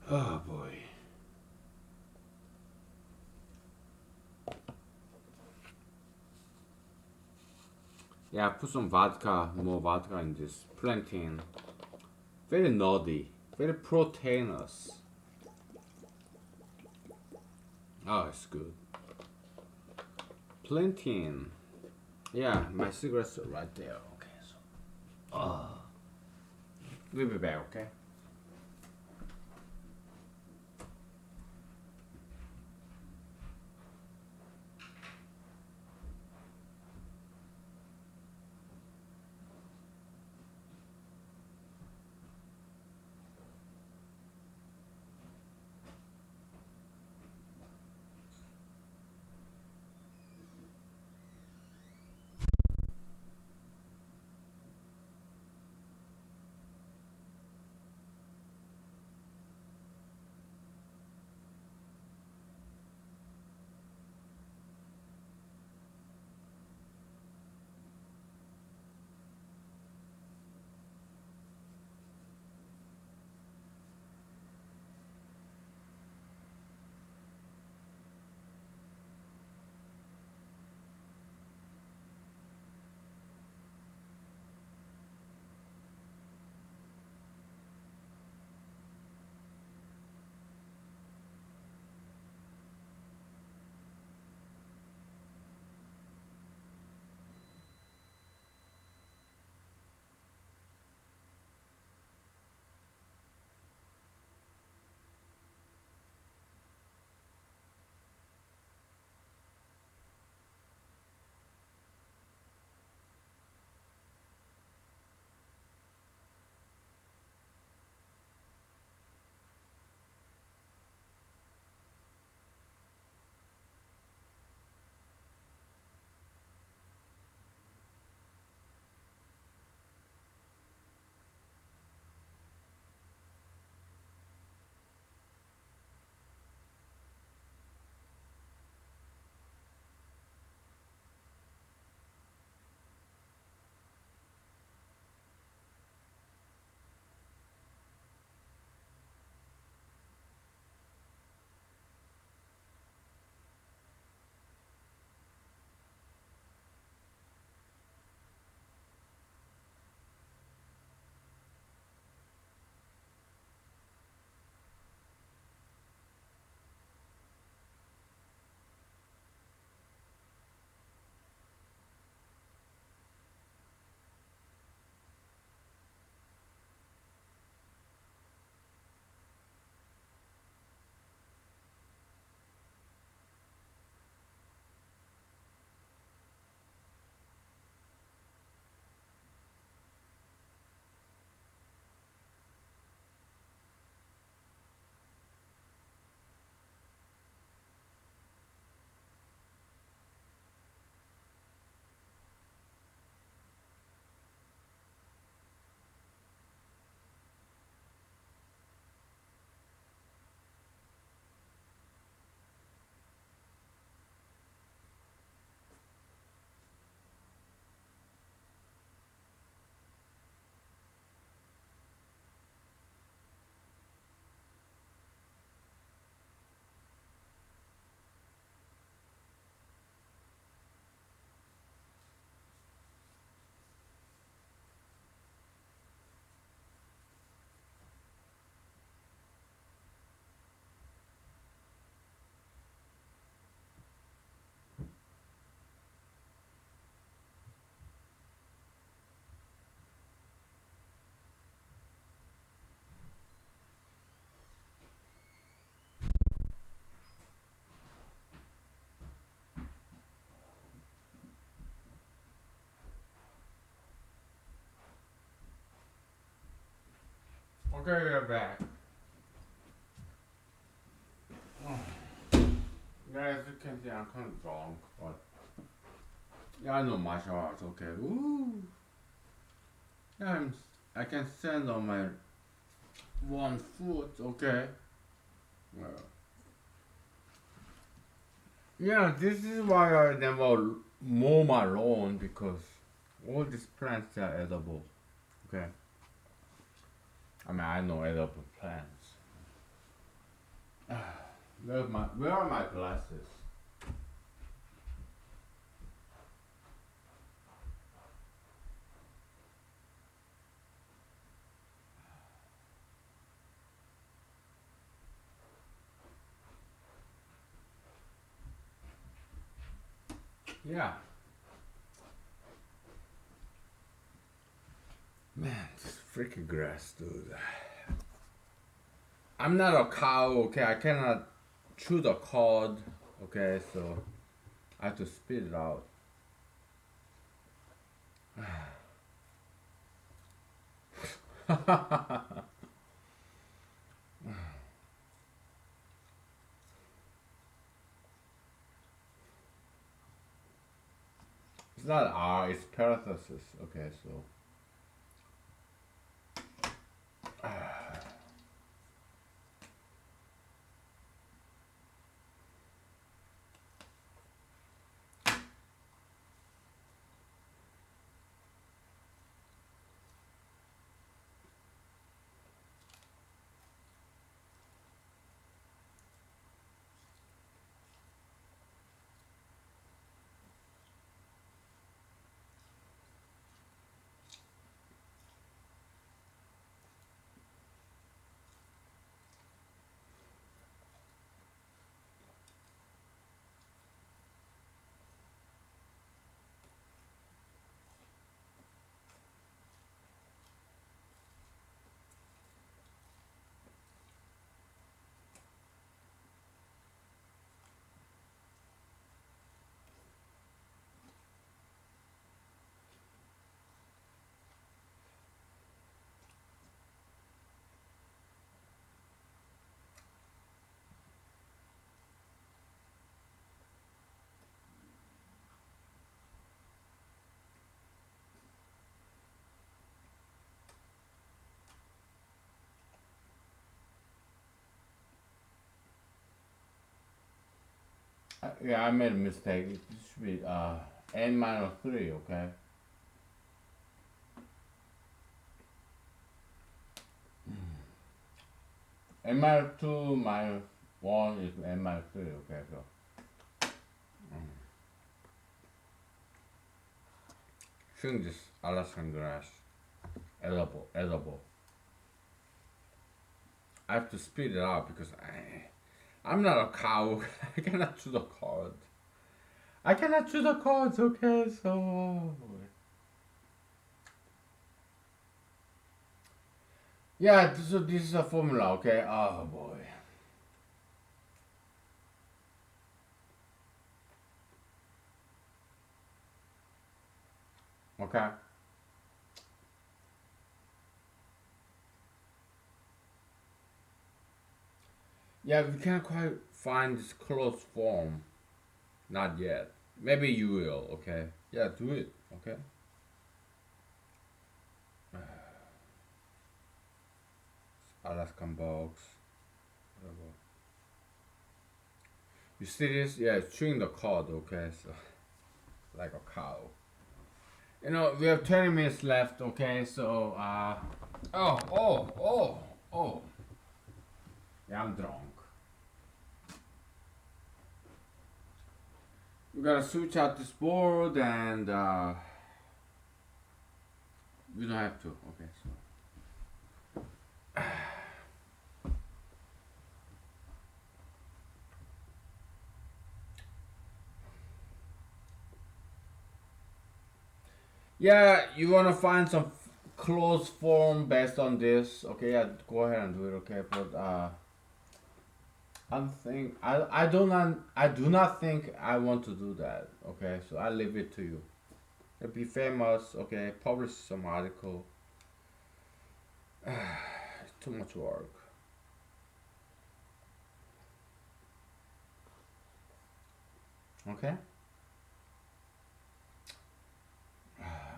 Oh boy. Yeah, put some vodka, more vodka in this plantain. Very naughty, very proteinous. Oh, it's good. Plantain. Yeah, my cigarettes are right there. Okay, so. Oh. We'll be back, okay? Okay, we're back. Oh. Yeah, as you can see, I'm kind of drunk, but yeah, I know martial arts. Okay, ooh, yeah, I can stand on my one foot. Okay. Yeah, this is why I never mow my lawn because all these plants are edible. Okay. I mean, I know edible plants. Where are my glasses? Yeah. Man, this freaking grass, dude. I'm not a cow, okay? I cannot chew the cud, okay? So I have to spit it out. It's not R, it's parathesis, okay? So. Yeah, I made a mistake. It should be n minus 3, okay? N minus 2 minus 1 is n minus 3, okay? So, chewing this Alaskan grass, edible. I have to spit it out because I'm not a cow. I cannot chew the cud. I cannot chew the cards, okay? So. Yeah, so this is a formula, okay? Oh boy. Okay? Yeah, we can't quite find this close form. Not yet. Maybe you will, okay? Yeah, do it, okay? Alaskan box. Whatever. You see this? Yeah, it's chewing the cud, okay? So, like a cow. You know, we have 20 minutes left, okay? So, oh. Yeah, I'm drunk. We gotta switch out this board and, we don't have to, okay? So. Yeah, you wanna find some close form based on this? Okay, yeah, go ahead and do it. Okay, but I do not think I want to do that. Okay, so I leave it to you. Be famous. Okay, publish some article. too much work. Okay.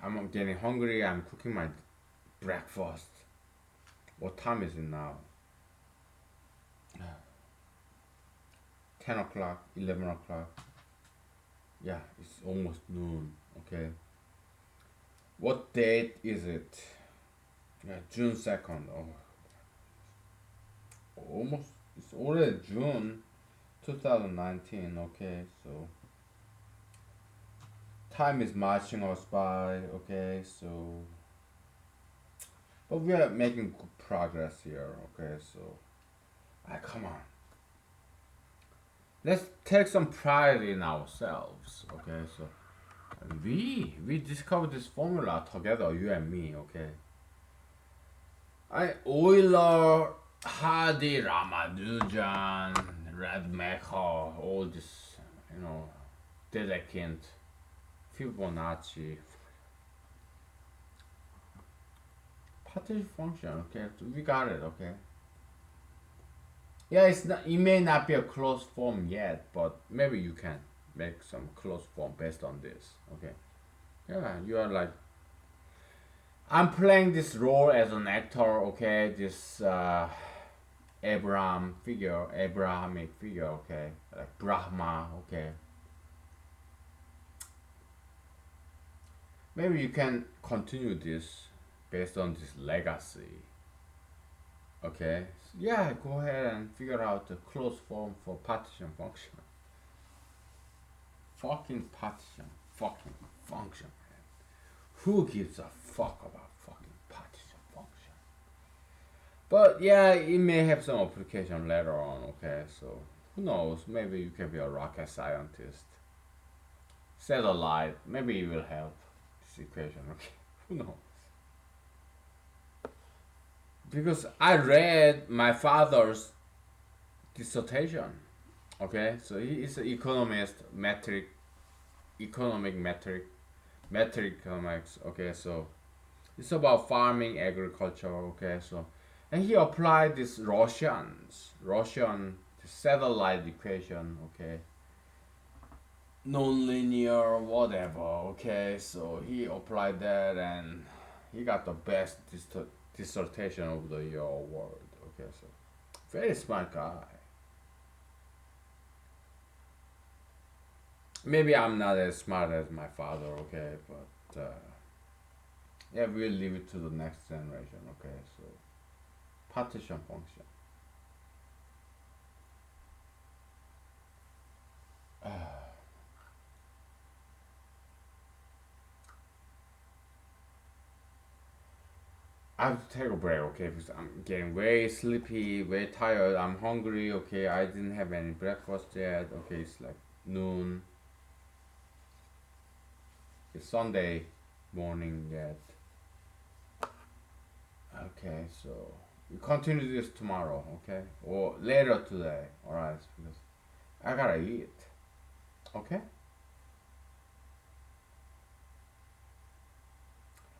I'm getting hungry. I'm cooking my breakfast. What time is it now? 10 o'clock, 11 o'clock. Yeah, it's almost noon. Okay. What date is it? Yeah, June 2nd. Oh, almost. It's already June 2019. Okay, so time is marching us by. Okay, so but we are making good progress here. Okay, so come on. Let's take some pride in ourselves. Okay, so we discovered this formula together, you and me. Okay, Euler, Hardy, Ramanujan, Radmacher, all this, you know, Dedekind, Fibonacci, partition function. Okay, so we got it. Okay. Yeah, it's not. It may not be a closed form yet, but maybe you can make some closed form based on this. Okay. Yeah, you are like, I'm playing this role as an actor. Okay, this Abrahamic figure. Okay, like Brahma. Okay. Maybe you can continue this based on this legacy. Okay. Yeah, go ahead and figure out the closed form for partition function. Fucking partition fucking function. Who gives a fuck about fucking partition function? But yeah, it may have some application later on. Okay, so who knows? Maybe you can be a rocket scientist. Satellite. Maybe it will help this equation. Okay, who knows? Because I read my father's dissertation. Okay, so he is an economist, metric economics. Okay, so it's about farming, agriculture. Okay, so and he applied this Russian satellite equation. Okay, non-linear, whatever. Okay, so he applied that and he got the best dissertation of the year award. Okay, so very smart guy. Maybe I'm not as smart as my father. Okay, but yeah, we'll leave it to the next generation. Okay, so partition function. I have to take a break, okay, because I'm getting very sleepy, very tired. I'm hungry, okay. I didn't have any breakfast yet. Okay, it's like noon. It's Sunday morning yet. Okay, so we continue this tomorrow, okay, or later today. All right, because I gotta eat. Okay,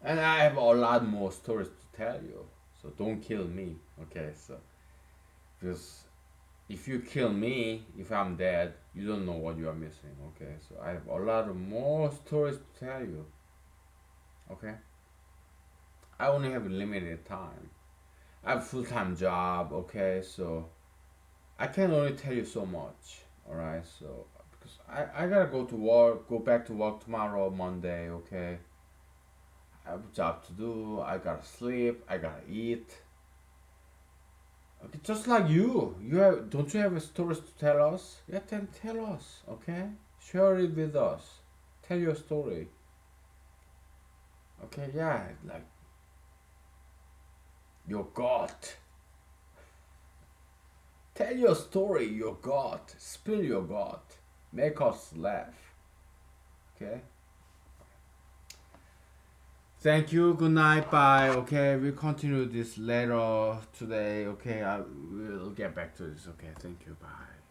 and I have a lot more stories to tell you. So don't kill me, okay? So because if you kill me, if I'm dead, you don't know what you are missing, okay? So I have a lot of more stories to tell you, okay? I only have limited time. I have a full-time job, okay? So I can only tell you so much, all right? So because I gotta go to work, go back to work tomorrow, Monday, okay? I have a job to do. I gotta sleep. I gotta eat. Okay, just like you. You have don't you have stories to tell us? Yeah, then tell us. Okay, share it with us. Tell your story. Okay, yeah, like your gut. Tell your story. Your gut. Spill your gut. Make us laugh. Okay. Thank you. Good night. Bye. Okay, we'll continue this later today. Okay, I will get back to this. Okay, thank you. Bye.